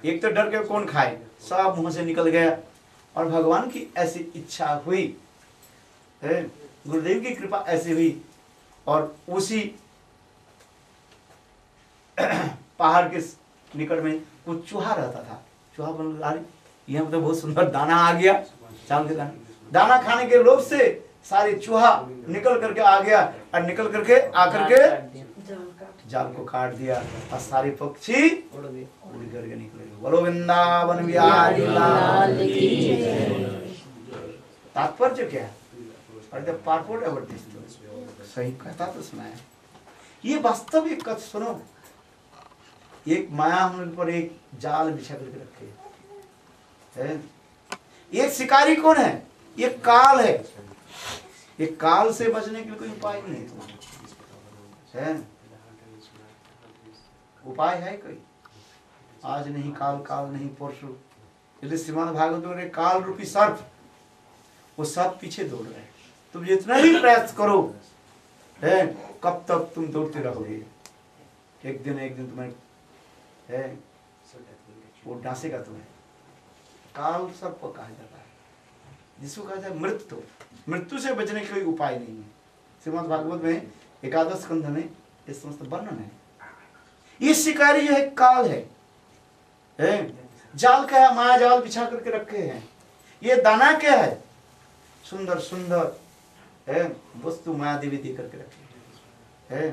एक तो डर के कौन खाए, सब मुंह से निकल गया। और भगवान की ऐसी इच्छा हुई, गुरुदेव की कृपा ऐसी हुई, और उसी पहाड़ के निकट में कुछ चूहा रहता था। चूहा बोल अरे यहाँ पर तो बहुत सुंदर दाना आ गया, चावल के दाना खाने के लोभ से सारे चूहा निकल करके आ गया, और निकल करके आकर के जाल को काट दिया, और सारे पक्षी उड़ करके निकले। बोलो वृंदावन बिहारी लाल की जय। तात्पर्य क्या है? पार्पोर्ट सही कहता तो सुनाया। ये वास्तविक कथ सुनो। एक माया हम पर एक जाल बिछा करके रखे है। ये शिकारी कौन है? ये काल है। ये काल से बचने के लिए कोई उपाय नहीं है। उपाय है कोई? आज नहीं काल, काल नहीं परसों। इसलिए श्रीमद् भागवत में काल रूपी सर्प, वो सब पीछे दौड़ रहे हैं। तुम जितना भी प्रयास करो है, कब तक तुम दौड़ते रहोगे। एक दिन तुम्हें है वो डांसेगा तुम्हें। काल सर्प कहा जाता है, जिसको कहा जाता है मृत्यु। मृत्यु से बचने के कोई उपाय नहीं है। श्रीमद् भागवत में एकादश स्कंध में इस समस्त वर्णन है। ये शिकारी जो है काल है। जाल क्या है? माया जाल बिछा करके रखे हैं। ये दाना क्या है? सुंदर सुंदर है वस्तु माया देवी दे करके रखे है।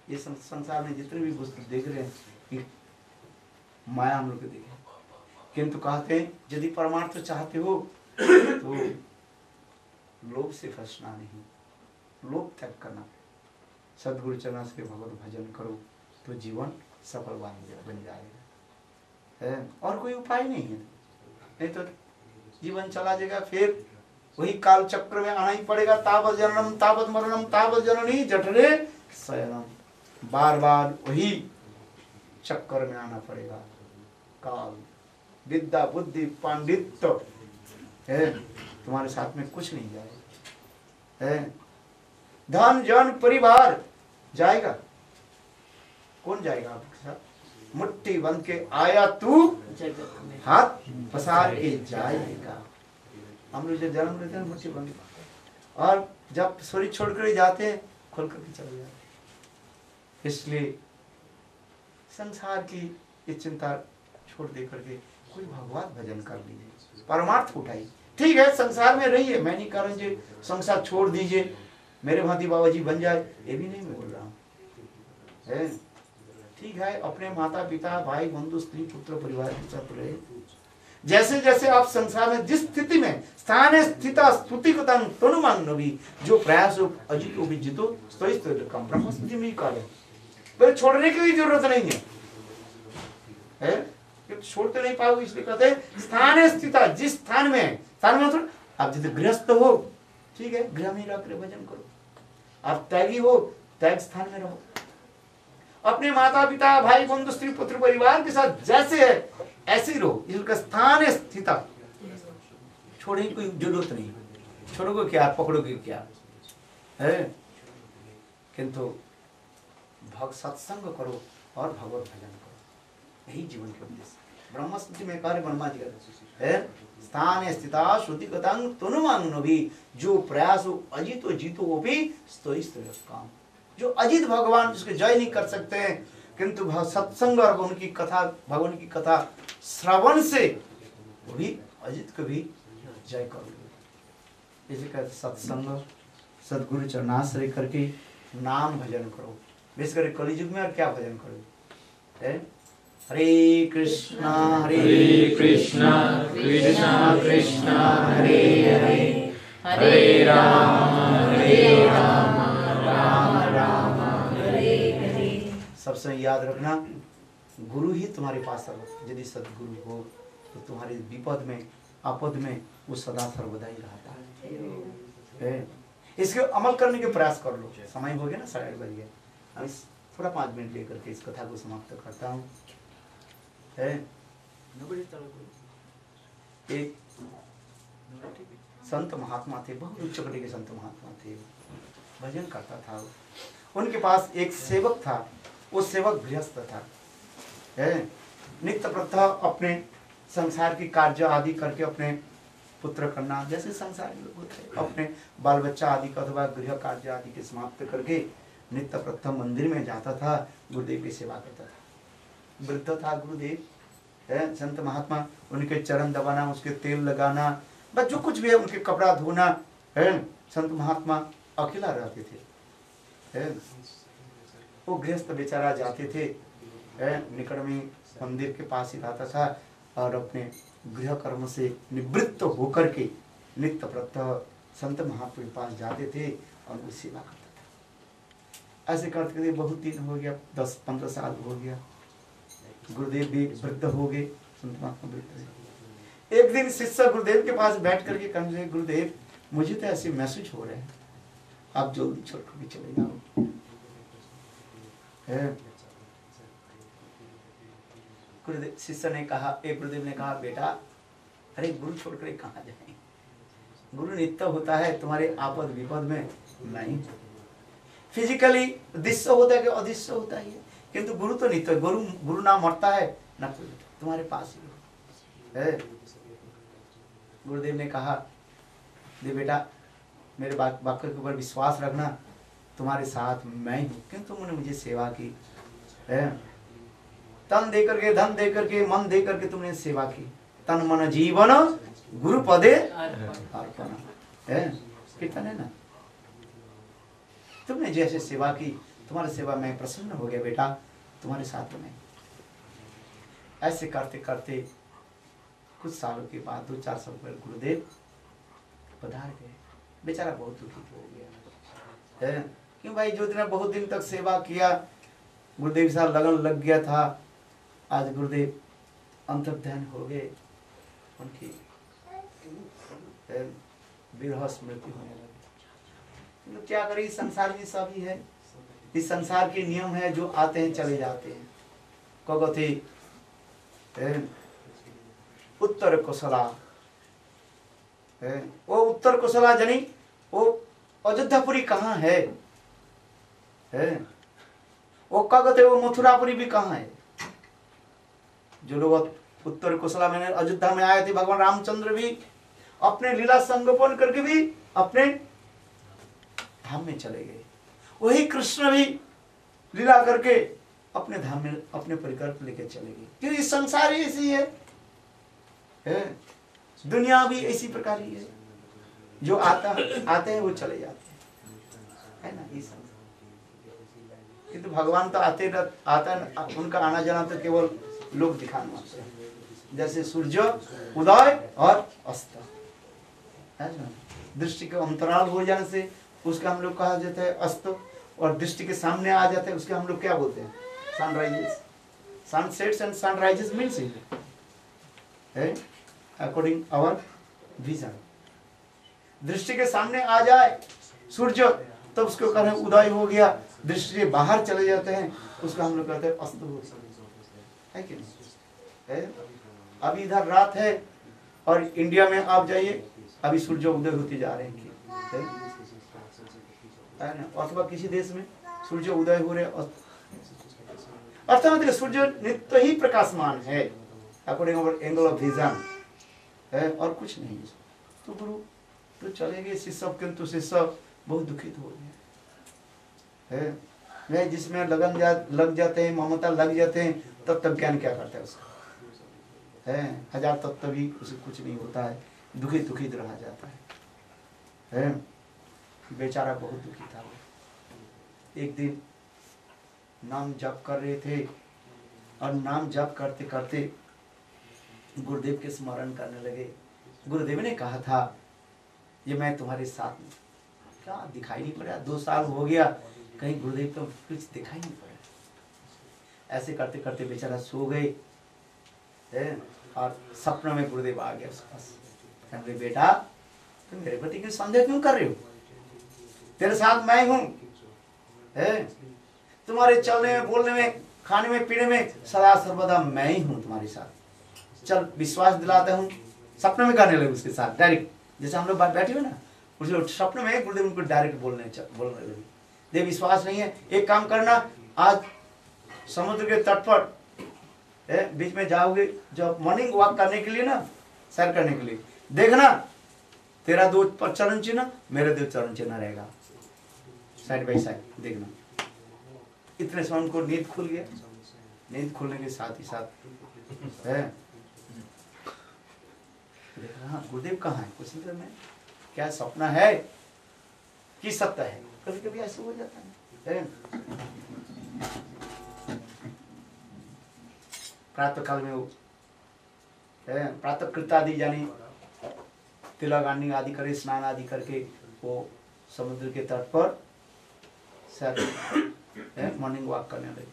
ये संसार में जितने भी वस्तु देख रहे हैं ये माया हम लोग को देखे, किंतु कहते हैं यदि परमार्थ चाहते हो तो लोभ से फंसना नहीं, लोभ त्याग करना। सदगुरु चरण से भगवत भजन करो तो जीवन सफल बन जाएगा। और कोई उपाय नहीं है, नहीं तो जीवन चला जाएगा। फिर वही काल चक्र में आना ही पड़ेगा। तावत जननम तावत मरणम तावत जननी जठरे शयनम। बार बार वही चक्कर में आना पड़ेगा। काल विद्या बुद्धि पांडित्य है तुम्हारे साथ में कुछ नहीं जाएगा। धन जन परिवार जाएगा, कौन जाएगा आपके साथ? मुट्ठी बंद के आया तू हाथ पसार के जाएगा। हम लोग जब जन्म लेते हैं मुट्ठी बंद, और जब शरीर छोड़ कर जाते हैं खोल करके चले जाते। इसलिए संसार की ये चिंता छोड़ दे करके कोई भगवत भजन कर लीजिए, परमार्थ उठाइए। ठीक है संसार में रहिए, मैं नहीं कह रहा जी संसार छोड़ दीजिए, मेरे भांति बाबा जी बन जाए, ये भी नहीं मैं बोल रहा हूँ। ठीक है अपने माता पिता भाई बंधु स्त्री पुत्र परिवार के साथ रहे, जैसे जैसे आप संसार में जिस स्थिति में स्थाने स्थित स्तुति कथन तनुमान नबी जो प्रयास हो अजित भी जितो तो कम ब्रह्म स्थिति में कर बोले छोड़ने की भी जरूरत नहीं है छोड़ते नहीं पाओगे इसलिए कहते स्थाने स्थित जिस स्थान में मतलब आप यदि गृहस्थ हो ठीक है गृह में रह कर भजन करो, आप त्यागी हो त्याग स्थान में रहो, अपने माता पिता भाई बंधु स्त्री पुत्र परिवार के साथ जैसे है ऐसे ही रहो, इसका स्थान है स्थित, छोड़ने की कोई जरूरत नहीं, छोड़ोगे क्या पकड़ोगे क्या है, किंतु भक्त सत्संग करो और भगवत भजन करो, यही जीवन के उद्देश्य। ब्रह्म स्थिति में कार्य ब्रह्मा जी है स्थान स्थिता श्रुति कथंग तनुमांग भी जो प्रयास हो अजितो जीतो भी स्तोई काम, जो अजित भगवान जिसके जय नहीं कर सकते हैं किंतु सत्संग और उनकी कथा भगवान की कथा श्रवण से वो भी अजित को भी जय करोगे। इसी का सत्संग सदगुरु चरणाश्रय करके नाम भजन करो, विशेष कर कलियुग में और क्या भजन करोगे। हरे कृष्णा कृष्णा कृष्णा हरे हरे हरे राम राम राम हरे हरे। सबसे याद रखना गुरु ही तुम्हारे पास है, यदि सदगुरु हो तो तुम्हारे विपद में आपद में वो सदा सर्वदा ही रहता है। इसके अमल करने के प्रयास कर लो। समय हो गया ना 8:30 बज गए, अब थोड़ा 5 मिनट लेकर के इस कथा को समाप्त करता हूँ। एक संत महात्मा थे, बहुत उच्च कोटि के संत महात्मा थे, भजन करता था। उनके पास एक सेवक था, वो सेवक गृहस्थ था, नित्य प्रतः अपने संसार की कार्य आदि करके अपने पुत्र करना, जैसे संसारी लोग होते अपने बाल बच्चा आदि का अथवा गृह कार्य आदि के समाप्त करके नित्य प्रतः मंदिर में जाता था, गुरुदेव की सेवा करता था। वृद्ध था गुरुदेव, संत महात्मा, उनके चरण दबाना, उसके तेल लगाना, बस जो कुछ भी है उनके कपड़ा धोना है। संत महात्मा अकेला रहते थे, वो गृहस्थ बेचारा जाते थे, निकट में मंदिर के पास ही रहता था और अपने गृह कर्म से निवृत्त होकर के नित्य प्रतः संत महात्मा के पास जाते थे और वो सेवा करता था। ऐसे करते करते बहुत दिन हो गया, 10-15 साल हो गया, गुरुदेव भी वृद्ध हो गए, संत महात्मा वृद्ध हो। एक दिन शिष्य गुरुदेव के पास बैठ करके कहने लगे, गुरुदेव मुझे तो ऐसे मैसेज हो रहे हैं, आप जल्दी छोड़ कर चले जाओ। गुरुदेव शिष्य ने कहा, एक गुरुदेव ने कहा, बेटा अरे गुरु छोड़कर कहाँ जाए, गुरु नित्य होता है तुम्हारे आपद विपद में नहीं, फिजिकली दृश्य होता है कि अदृश्य होता है, किंतु गुरु तो नित्य, गुरु ना मरता है ना कोई, तुम्हारे पास ही है। गुरुदेव ने कहा, दे बेटा मेरे वाक्य के ऊपर विश्वास रखना, तुम्हारे साथ मैं हूँ, किंतु तुमने मुझे सेवा की है, तन दे करके धन दे करके मन दे करके तुमने सेवा की, तन मन जीवन गुरु पदे अर्पण है, कीर्तन है ना, तुमने जैसे सेवा की तुम्हारी सेवा में प्रसन्न हो गया बेटा, तुम्हारे साथ में। ऐसे करते करते कुछ सालों के बाद 2-4 साल पर गुरुदेव पधार गए, बेचारा बहुत दुखी हो गया है, क्यों भाई जो दिन बहुत दिन तक सेवा किया, गुरुदेव के साथ लगन लग गया था, आज गुरुदेव अंतर्ध्यान हो गए, उनकी विरह स्मृति होने लगी। तो क्या करें, संसार में सब ही है, इस संसार के नियम है, जो आते हैं चले जाते हैं। कगथे उत्तर कुशला, वो उत्तर कुशला जनी वो अयोध्यापुरी कहाँ है, वो कगथे वो मथुरापुरी भी कहाँ है। जो लोग उत्तर कुशला में अयोध्या में आए थे, भगवान रामचंद्र भी अपने लीला संगोपन करके भी अपने धाम में चले गए, वही कृष्ण भी लीला करके अपने धाम में अपने परिकर लेके चले गए, क्योंकि संसार ही ऐसी है, दुनिया भी इसी प्रकार ही है, जो आते हैं वो चले जाते हैं, है ना, ये संसार। किंतु भगवान तो आता उनका आना जाना तो केवल लोग दिखाने मात्र है। जैसे सूर्य उदय और अस्त है ना, दृष्टि के अंतराल हो जाने से उसका हम लोग कहा जाता है अस्त, और दृष्टि के सामने आ जाते हैं उसके हम लोग क्या बोलते हैं, sunrises. Sunsets and sunrises means it according our vision. दृष्टि के सामने आ जाए सूर्य तब उसको कहें उदय हो गया, दृष्टि से बाहर चले जाते हैं उसको हम लोग कहते हैं अस्त हो है कि नहीं है? अभी इधर रात है और इंडिया में आप जाइए अभी सूर्य उदय होते जा रहे हैं है ना, अथवा किसी देश में सूर्य उदय हो रहे अर्थात सूर्य नित्य ही प्रकाशमान है according our angle of vision है, और कुछ नहीं। तो गुरु तो चले गए शिष्य, किंतु शिष्य बहुत दुखित हो गए है। वह जिसमें लग जाते हैं, ममता लग जाते हैं, तब तक ज्ञान क्या करता है उसका है, हजार तत्व भी उसे कुछ नहीं होता है, दुखित दुखित रह जाता है। बेचारा बहुत दुखी था। एक दिन नाम जप कर रहे थे और नाम जप करते करते गुरुदेव के स्मरण करने लगे। गुरुदेव ने कहा था ये मैं तुम्हारे साथ में, क्या दिखाई नहीं पड़ा, 2 साल हो गया कहीं गुरुदेव तो कुछ दिखाई नहीं पड़ा। ऐसे करते करते बेचारा सो गए और सपनों में गुरुदेव आ गया उसके पास। कहने लगे बेटा तुम मेरे पति की संदेह क्यों कर रहे हो, तेरे साथ मैं हूं, तुम्हारे चलने में, बोलने में, खाने में, पीने में सदा सर्वदा मैं ही हूं तुम्हारे साथ, चल विश्वास दिलाता हूं। सपने में करने लगे उसके साथ डायरेक्ट, जैसे हम लोग बैठे हुए ना, उस सपने में गुरुदेव उनको डायरेक्ट बोलने लगे, देव विश्वास नहीं है, एक काम करना, आज समुद्र के तट पर बीच में जाओगे जब मॉर्निंग वॉक करने के लिए ना, सैर करने के लिए, देखना तेरा 2 चरण चिन्ह मेरे 2 चरण चिन्ह रहेगा, साइड बाई साइड देखना। इतने समय उनको नींद खुल गया। नींद खुलने के साथ ही साथ है देख रहा गुरुदेव कहाँ है, कुछ नहीं, में क्या सपना है कि सत्य है, कभी कभी ऐसा हो जाता है। प्रातः काल में वो प्रातः कृत आदि यानी तिलक आदि करे, स्नान आदि करके वो समुद्र के तट पर मॉर्निंग वॉक करने लगे।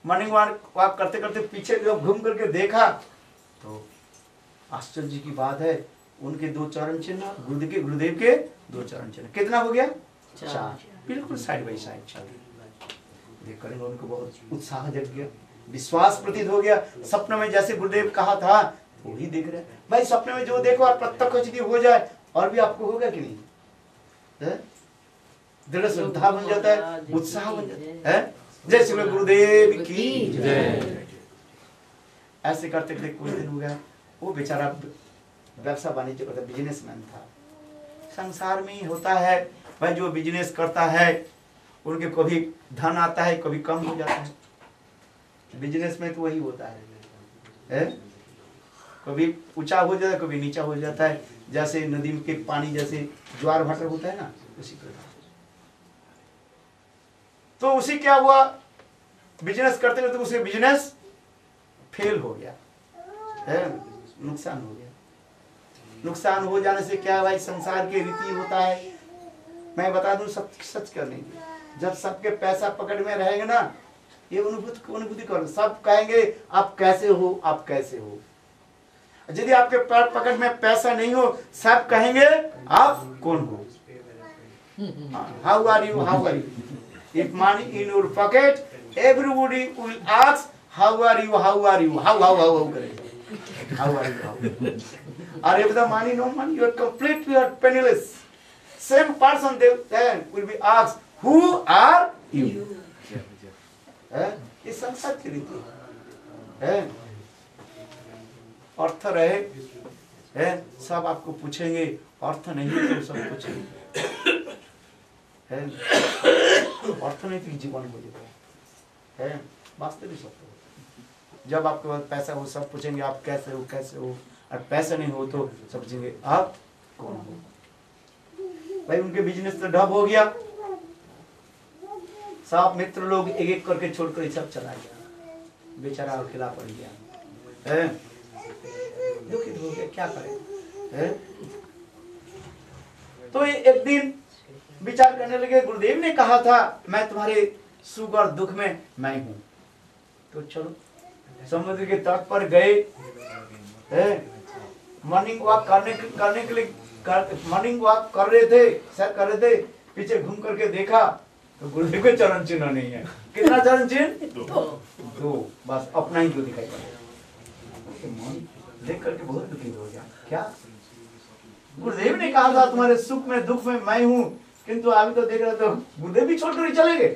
मॉर्निंग वॉक करते करते पीछे जब घूम करके देखा तो आश्चर्य की बात है, उनके 2 चरण चिन्ह, गुरुदेव के 2 चरण चिन्ह, कितना हो गया 4, बिल्कुल साइड बाई साइड चल देख कर उनको बहुत उत्साह जग गया, विश्वास प्रतीत हो गया। सपने में जैसे गुरुदेव कहा था वही देख रहे भाई, सपने में जो देखो और प्रत्यक्ष यदि हो जाए और भी आपको होगा कि नहीं, दृढ़ श्रद्धा बन जाता है, उत्साह बन जाता है। जय श्री गुरुदेव की जय। ऐसे करते करते कुछ दिन हो गया, वो बेचारा व्यवसाय वाणिज्य करता, बिजनेसमैन था। संसार में ही होता है भाई, जो बिजनेस करता है उनके कभी धन आता है, कभी कम हो जाता है। बिजनेस में तो वही होता है, कभी ऊंचा हो जाता है, कभी नीचा हो जाता है। जैसे नदी के पानी जैसे ज्वार भाटा होता है ना, उसी प्रकार। तो उसी क्या हुआ, बिजनेस करते करते उसे बिजनेस फेल हो गया, नुकसान हो गया। नुकसान हो जाने से क्या भाई, संसार के रीति होता है। मैं बता दूं सच करने की, जब सबके पैसा पकड़ में रहेगा ना, ये अनुभूति करो, सब कहेंगे आप कैसे हो, आप कैसे हो। यदि आपके पकड़ में पैसा नहीं हो, सब कहेंगे आप कौन हो, how are you, how are you. If money in your pocket, everybody will ask how are you, how are you, how करेंगे, how are you, how. Or if the money no money, you are completely penniless. Same person they will be asked who are you. ये संसार की रीति है। अर्थ रहे सब आपको पूछेंगे, अर्थ नहीं तो सब पूछेंगे। अर्थनैतिक जीवन हो जाता है, वास्तविक सत्य। जब आपके पास पैसा हो सब पूछेंगे आप कैसे हो, कैसे हो, और पैसा नहीं हो तो सब पूछेंगे आप कौन हो। भाई उनके बिजनेस तो डब हो गया, सब मित्र लोग एक एक करके छोड़कर सब चला गया, बेचारा अकेला पड़ गया। दुखित हो गए, क्या करें है? तो एक दिन विचार करने लगे, गुरुदेव ने कहा था मैं तुम्हारे सुख और दुख में मैं हूं, तो चलो समुद्र के तट पर गए, मॉर्निंग वॉक करने के लिए मॉर्निंग वॉक कर रहे थे, सैर कर रहे थे, पीछे घूम करके देखा तो गुरुदेव के चरण चिन्ह नहीं है। कितना चरण चिन्ह? दो, बस अपना ही दो दिखाई पड़ा। देख करके बहुत दुखी हो गया, क्या गुरुदेव ने कहा था तुम्हारे सुख में दुख में मैं हूं, किंतु अभी तो देख रहे तो गुरुदेव भी छोड़कर चले गए।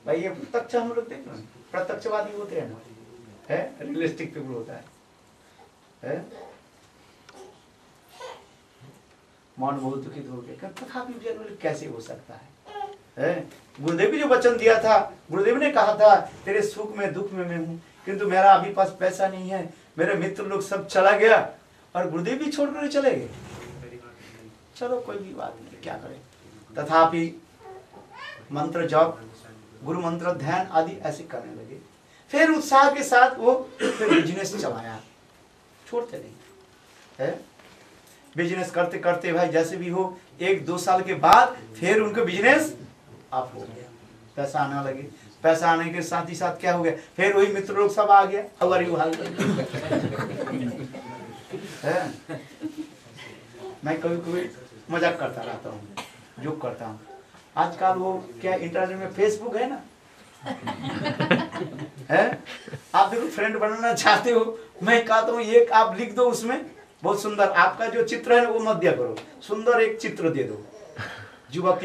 भाई ये प्रत्यक्ष हम लोग देख रहे हैं, प्रत्यक्षवादी होते हैं ना, है रियलिस्टिक पीपल होता है? मन बहुत दुखित हो गया, तथापि कैसे हो सकता है? गुरुदेव ने जो वचन दिया था, गुरुदेव ने कहा था तेरे सुख में दुख में मैं हूं, किंतु मेरा अभी पास पैसा नहीं है, मेरे मित्र लोग सब चला गया और गुरुदेव भी छोड़कर चले गए। चलो कोई भी बात नहीं, क्या करें। तथापि मंत्र जप, गुरु मंत्र ध्यान आदि ऐसे करने लगे। फिर उत्साह के साथ वो फिर बिजनेस चलाया, छोड़ते नहीं है। बिजनेस करते करते भाई जैसे भी हो 1-2 साल के बाद फिर उनको बिजनेस अप हो गया, पैसा आने लगे। पैसा आने के साथ ही साथ क्या हो गया, फिर वही मित्र लोग सब आ गया, हमारी हाल है। मैं कभी कभी मजाक करता रहता हूँ, जोक करता हूँ। आजकल वो क्या इंटरनेट में फेसबुक है ना, है, आप देखो फ्रेंड बनाना चाहते हो, मैं कहता हूँ एक आप लिख दो उसमें बहुत सुंदर, आपका जो चित्र है वो मत दिया करो, सुंदर एक चित्र दे दो, युवक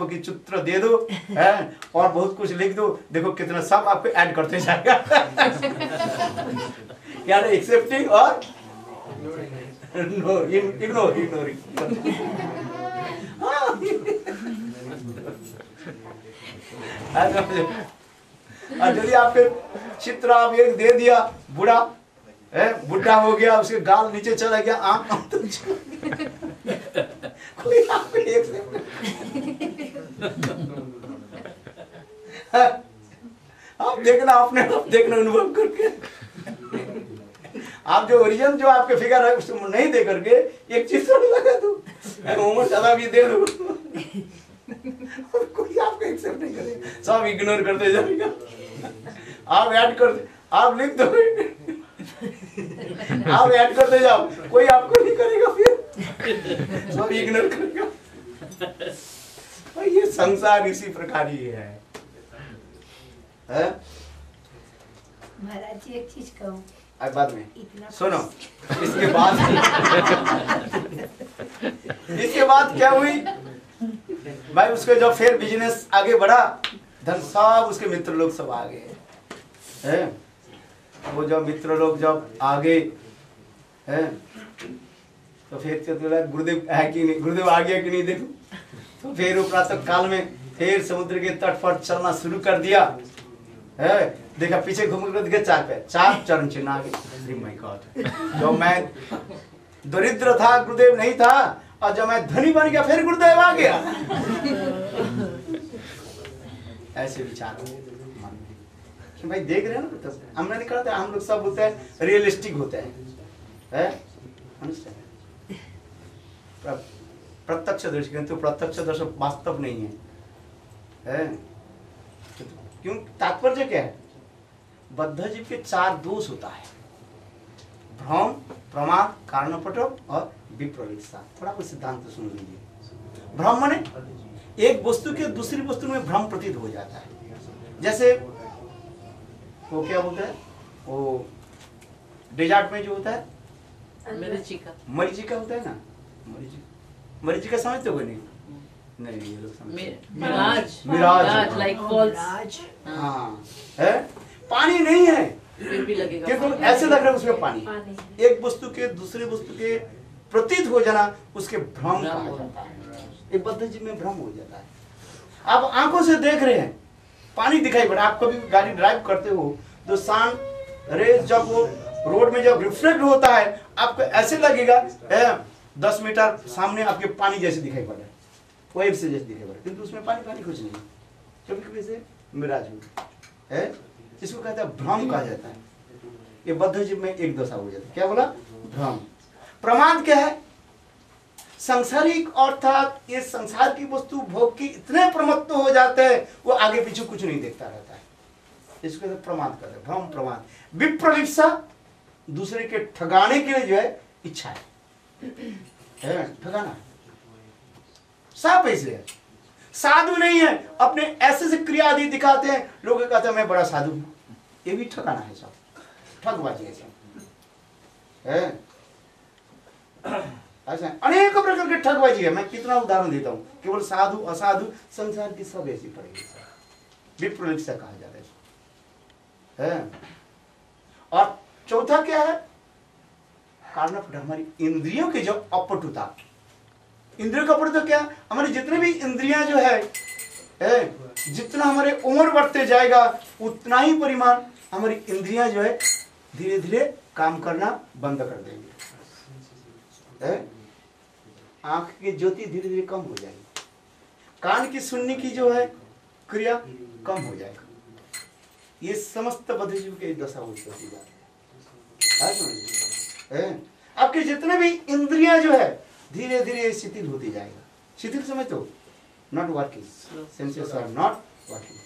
की चित्र दे दो, है, और बहुत कुछ लिख दो, देखो कितना सब आपको ऐड करते जाएगा। यार एक्सेप्टिंग और इग्नोरिंग। यदि आपके चित्र आप एक दे दिया, बुढ़ा है, बुढ़ा हो गया, उसके गाल नीचे चला गया, आंख तो कोई आपको आप देखना, अपने आप देखना, अनुभव करके आप जो ओरिजिनल जो आपके फिगर है उसको नहीं दे करके एक चित्र लगा दो, उम्र ज्यादा भी दे दो, कोई आपको एक्सेप्ट नहीं करेगा, सब इग्नोर करते जाएगा। आप ऐड कर, आप लिख दो, आप ऐड करते जाओ, कोई आपको नहीं करेगा, फिर सब इग्नोर करेगा। ये संसार इसी प्रकार ही है। महाराज जी एक चीज कहूँ बाद में सुनो, इसके बाद क्या हुई भाई, उसके जब फिर बिजनेस आगे बढ़ा, धन सब उसके मित्र लोग सब आ गए हैं। वो जब मित्र लोग जब आ गए हैं तो फिर गुरुदेव है कि नहीं, गुरुदेव आ गया कि नहीं देखो, तो फिर वो प्रातः काल में फिर समुद्र के तट पर चलना शुरू कर दिया है। देखा पीछे घूम कर देखे 4 चरण चिन्ह आ गए। माय गॉड, जब मैं दरिद्र था गुरुदेव नहीं था, और जब मैं धनी बन गया फिर गुरुदेव आ गया। ऐसे विचार कि भाई देख रहे हैं ना, हमने नहीं करते, हम लोग सब होते हैं रियलिस्टिक होते हैं, प्रत्यक्ष दर्शी, किंतु प्रत्यक्ष दर्शन वास्तव नहीं है। क्यों, तात्पर्य क्या है, बद्ध जीव के 4 दोष होता है, भ्रम, प्रमाद, कारणपटक और विप्रलिप्सा। थोड़ा कुछ सिद्धांत सुन लीजिए। भ्रम माने एक वस्तु के दूसरी वस्तु में भ्रम प्रतीत हो जाता है। जैसे वो क्या बोलते हैं, वो डेजर्ट में जो होता है मरीचिका होता है ना, मरीचिका समझते हो नहीं? नहीं ये लोग समझते, मिराज लाइक फॉल्स, हाँ है, पानी नहीं है फिर भी लगेगा, क्योंकि ऐसे लग रहा है उसमें पानी। एक वस्तु के दूसरे वस्तु के प्रतीत हो जाना उसके भ्रम कहा जाता है। एक बद्ध जीव में भ्रम हो जाता है। आप आंखों से देख रहे हैं, पानी दिखाई पड़ा, आप कभी गाड़ी ड्राइव करते हो तो सन रेज जब वो रोड में जब रिफ्लेक्ट होता है, आपको ऐसे लगेगा 10 मीटर सामने आपके पानी जैसे दिखाई पड़ रहा है, वेव से जैसे दिखाई पड़ रहा है, किंतु उसमें पानी कुछ नहीं, कभी कभी से मिराज है, इसको कहते हैं भ्रम कहा जाता है। ये बद्ध जीव में एक दशा हो जाती है। क्या बोला? भ्रम। प्रमाद क्या है? सांसारिक अर्थात ये संसार की वस्तु भोग की इतने प्रमत्त हो जाते हैं वो आगे पीछे कुछ नहीं देखता रहता है, इसको तो प्रमाद कहते हैं, भ्रम प्रमाद। विप्रलिप्सा दूसरे के ठगाने के लिए जो है इच्छा है ठगाना। साफ इसलिए साधु नहीं है, अपने ऐसे से क्रिया आदि दिखाते हैं, लोग कहते हैं मैं बड़ा साधु हूं, ये भी ठगाना है, सब ठगबाजी है सब। ऐसा अनेक प्रकार के ठगबाजी है। मैं कितना उदाहरण देता हूं, केवल साधु असाधु संसार की सब ऐसी पड़ेगी। विप्रलिप्सा कहा जाता है। और चौथा क्या है? कारण हमारी इंद्रियों की जो अपटुता। इंद्रियों का अपटुता क्या? हमारी जितने भी इंद्रियां जो है जितना हमारे उम्र बढ़ते जाएगा उतना ही परिमाण हमारी इंद्रियां जो है धीरे धीरे काम करना बंद कर देंगे। आंख की ज्योति धीरे धीरे कम हो जाएगी, कान की सुनने की जो है क्रिया कम हो जाएगा। ये समस्त बद्धजीव के दशा होती है। आपके जितने भी इंद्रियां जो है धीरे धीरे शिथिल होती जाएगा। शिथिल समझ तो not working, senses are not working,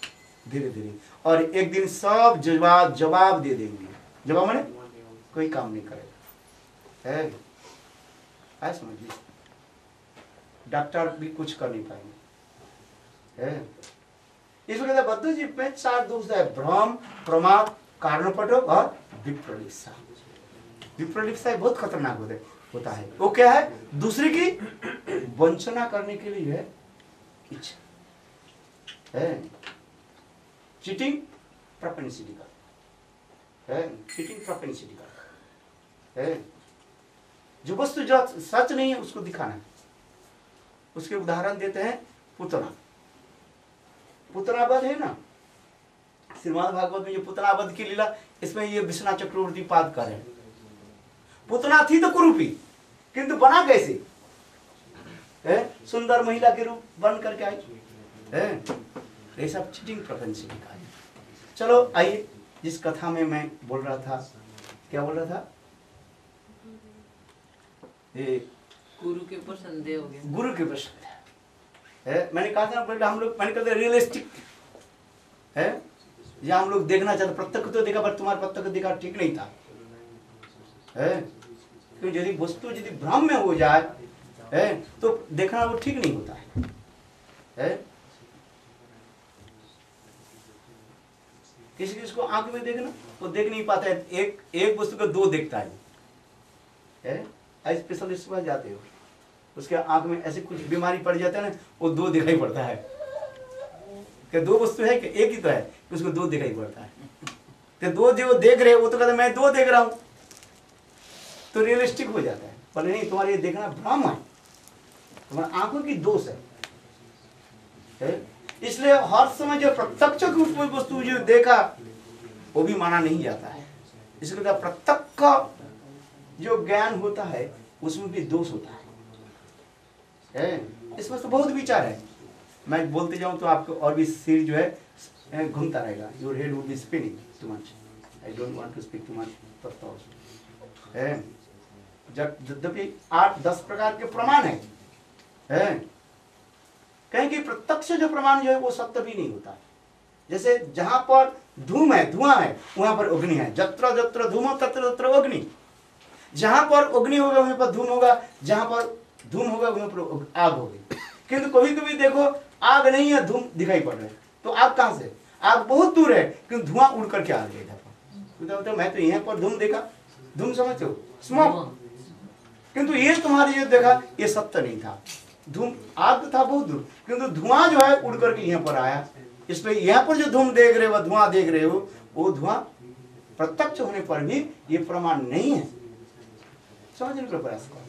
धीरे धीरे। और एक दिन सब जवाब दे देंगे। जवाब माने कोई काम नहीं करेगा, है समझिए। डॉक्टर भी कुछ कर नहीं पाएंगे। इसको कहते हैं बद्ध जीव में 4 दोष है: भ्रम, प्रमाद, कारणपट और विप्रलिप्सा। विप्रलिप्सा बहुत खतरनाक होता है। वो क्या है? दूसरे की वंचना करने के लिए है इच्छा है। चीटिंग प्रोपेंसिटी का है, चीटिंग प्रोपेंसिटी का है। जो वस्तु जो सच नहीं है उसको दिखाना है। उसके उदाहरण देते हैं पुतना। पुतनावध है ना, श्रीमद् भागवत में जो पुतनावध की लीला, इसमें ये विश्वनाथ चक्रवर्ती पाद कर रहे हैं। पुतना थी तो कुरूपी, किंतु बना कैसे? सुंदर महिला के रूप बन करके आई है। ये सब चीटिंग प्रोपेंसिटी का है। चलो आइए, जिस कथा में मैं बोल रहा था, क्या बोल रहा था? गुरु के ऊपर संदेह हो गया। गुरु के ऊपर संदेह है। मैंने कहा था पहले हम लोग, मैंने कहा रियलिस्टिक है, या हम लोग देखना चाहते, प्रत्यक्ष तो देखा पर तुम्हारा प्रत्यक्ष देखा ठीक नहीं था है। तो यदि वस्तु यदि भ्रम में हो जाए है तो देखना वो ठीक नहीं होता है। किसी किसी को आंख में देखना वो देख नहीं पाता है, एक वस्तु को 2 देखता है। स्पेशलिस्ट के पास जाते हो, उसके आंख में ऐसी कुछ बीमारी पड़ जाता है ना, वो 2 दिखाई पड़ता है। क्या 2 वस्तु है कि एक ही तो है, उसको 2 दिखाई पड़ता है। तो 2 जो देख रहे वो तो कहते मैं 2 देख रहा हूं, तो रियलिस्टिक हो जाता है। पर नहीं, तुम्हारे ये देखना भ्रम है, तुम्हारी आंखों की दोष है। इसलिए हर समय जो प्रत्यक्ष कोई वस्तु जो देखा वो भी माना नहीं जाता है। इसलिए प्रत्यक्ष जो ज्ञान होता है उसमें भी दोष होता है। इसमें तो बहुत विचार है, मैं बोलते जाऊं तो आपको और भी सिर जो है घूमता रहेगा। Your head would be spinning too much. I don't want to speak too much. यद्यपि 8-10 प्रकार के प्रमाण है। कहें कि प्रत्यक्ष जो प्रमाण जो है वो सत्य भी नहीं होता। जैसे जहां पर धूम है, धुआं है, वहां पर अग्नि है। जत्र जत्र धूमो तत्र तत्र अग्नि। जहां पर अग्नि होगा वहीं पर धूम होगा, जहां पर धूम होगा वहीं पर आग होगी। किंतु कभी कभी देखो आग नहीं है, धूम दिखाई पड़ रहा है, तो आग कहां से? आग बहुत दूर है किंतु धुआं उड़ करके आ गया। तो मैं तो यहाँ पर धूम देखा, धूम समझते हो, स्मोक, किंतु ये तुम्हारे ये देखा ये सत्य नहीं था। धूम आग था बहुत दूर, किंतु धुआं जो है उड़ करके यहाँ पर आया। इसलिए यहाँ पर जो धूम देख रहे हो, धुआं देख रहे हो, वो धुआं प्रत्यक्ष होने पर भी ये प्रमाण नहीं है। समझने का प्रयास करो।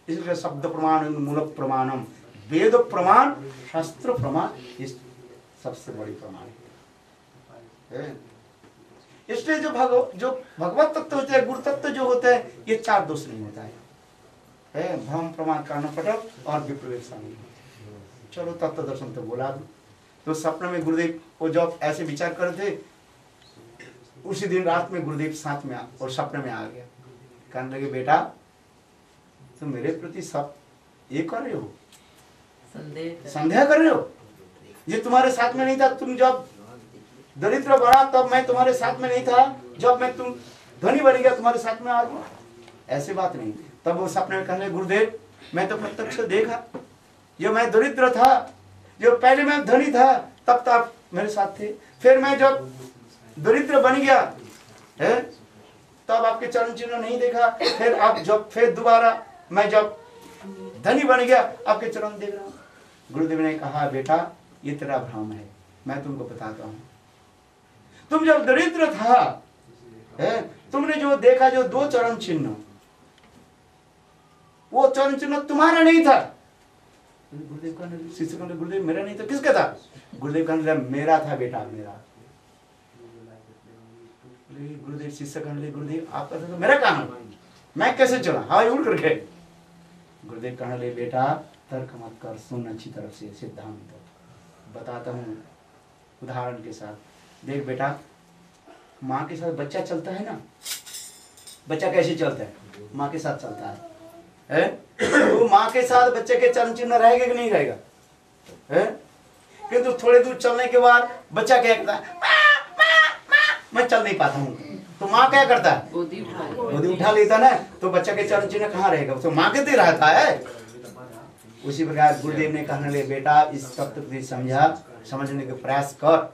इसलिए शब्द प्रमाण, मूल प्रमाणम, वेद प्रमाण, शास्त्र प्रमाण, ये सबसे बड़ी प्रमाण है। इसलिए जो भगवत तत्व होते हैं, गुरु तत्व जो होते हैं, ये 4 दोष नहीं होता है। भ्रम, प्रमाण, कारणपट और विप्रलिप्सा नहीं। चलो तत्व दर्शन तो बोला। तो सपने में गुरुदेव वो जब ऐसे विचार कर थे उसी दिन रात में गुरुदेव साथ में और सपने में आ गया। कहने लगे बेटा तुम मेरे प्रति सब ये कर रहे हो, संदेह कर रहे हो। ये तुम्हारे साथ में नहीं था, तुम जब दरिद्र बना तब मैं तुम्हारे साथ में नहीं था, जब मैं तुम धनी बन गया तुम्हारे साथ में आ गया। ऐसी बात नहीं। तब वो सपने में कहने गुरुदेव मैं तो प्रत्यक्ष देखा, जो मैं दरिद्र था, जो पहले मैं धनी था तब तक मेरे साथ थे, फिर मैं जब दरिद्र बन गया है तब आपके चरण चिन्ह नहीं देखा, फिर अब जब फिर दोबारा मैं जब धनी बन गया आपके चरण देख रहा हूँ। गुरुदेव ने कहा बेटा ये तेरा भ्रम है, मैं तुमको बताता हूँ। तुम जब दरिद्र था है, तुमने जो देखा जो 2 चरण चिन्ह, वो चरण चिन्ह तुम्हारा नहीं था। गुरुदेव का शिष्य कहने गुरुदेव मेरा नहीं था, किसका था? गुरुदेव कहने मेरा था बेटा, मेरा। गुरुदेव शिष्य कहने गुरुदेव आपका था तो मेरा कहाँ, मैं कैसे चला हवाई उड़ करके? गुरुदेव कहने लगे बेटा तर्क मत कर, सुन अच्छी तरफ से सिद्धांत बताता हूँ उदाहरण के साथ। देख बेटा माँ के साथ बच्चा चलता है ना, बच्चा कैसे चलता है? माँ के साथ चलता है? तो माँ के साथ बच्चे के चरण चिन्ह रहेगा कि नहीं रहेगा? है? किंतु थोड़े दूर चलने के बाद बच्चा क्या करता है? मैं चल नहीं पाता हूँ, तो माँ क्या करता है? गोदी उठा लेता ना, तो बच्चा के चरण चिन्ह कहाँ रहेगा? तो माँ के दे रहता है। उसी प्रकार गुरुदेव ने कहने लगे बेटा इस तत्व को समझा, समझने का प्रयास कर।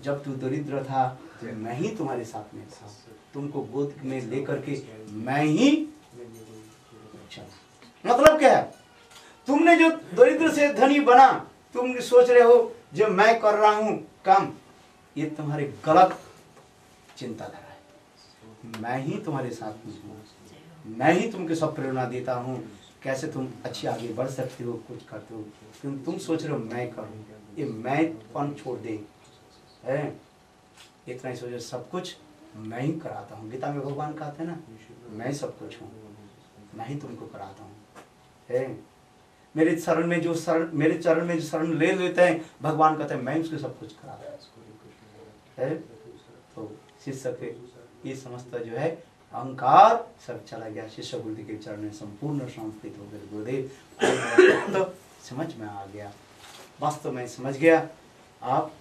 जब तू दरिद्र था तो मैं ही तुम्हारे साथ में था, तुमको गोद में लेकर के मैं ही चला। मतलब क्या है? तुमने जो दरिद्र से धनी बना, तुम सोच रहे हो जो मैं कर रहा हूं काम, ये तुम्हारे गलत चिंताधारा है। मैं ही तुम्हारे साथ में हूँ, मैं ही तुमको सब प्रेरणा देता हूँ, कैसे तुम अच्छी आगे बढ़ सकते हो, कुछ करते हो। क्योंकि तुम सोच रहे हो मैं करूँ, ये मैंपन छोड़ दे है, इतना ही सोचो सब कुछ मैं ही कराता हूँ। गीता में भगवान कहते हैं ना मैं सब कुछ हूँ, मैं ही तुमको कराता हूँ है। मेरे चरण में जो शरण ले लेते हैं भगवान कहते हैं मैं उसको सब कुछ कराता है। तो शिष्य के ये समस्त जो है अहंकार सब चला गया। शिष्य गुरुदेव के चरण में संपूर्ण समर्पित हो गए। गुरुदेव तो समझ में आ गया, वास्तव में समझ गया आप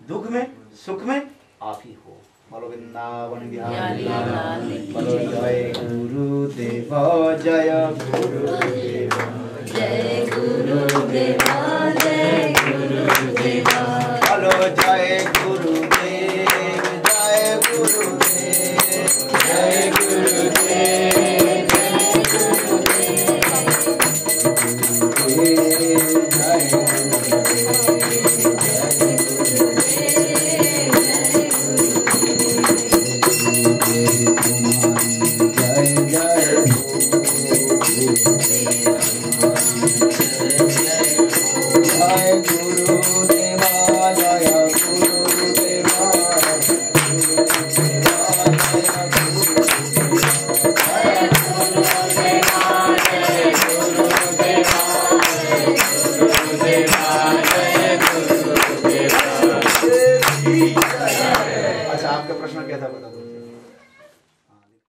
दुख में सुख में आप ही हो। बोलो वृंदावन बिहारी लाल, बोलो जय गुरुदेव, जय गुरुदेव, जय गुरुदेव, जय गुरुदेव, बोलो जय गुरुदेव, जय गुरुदेव, जय गुरुदेव, जय गुरुदेव।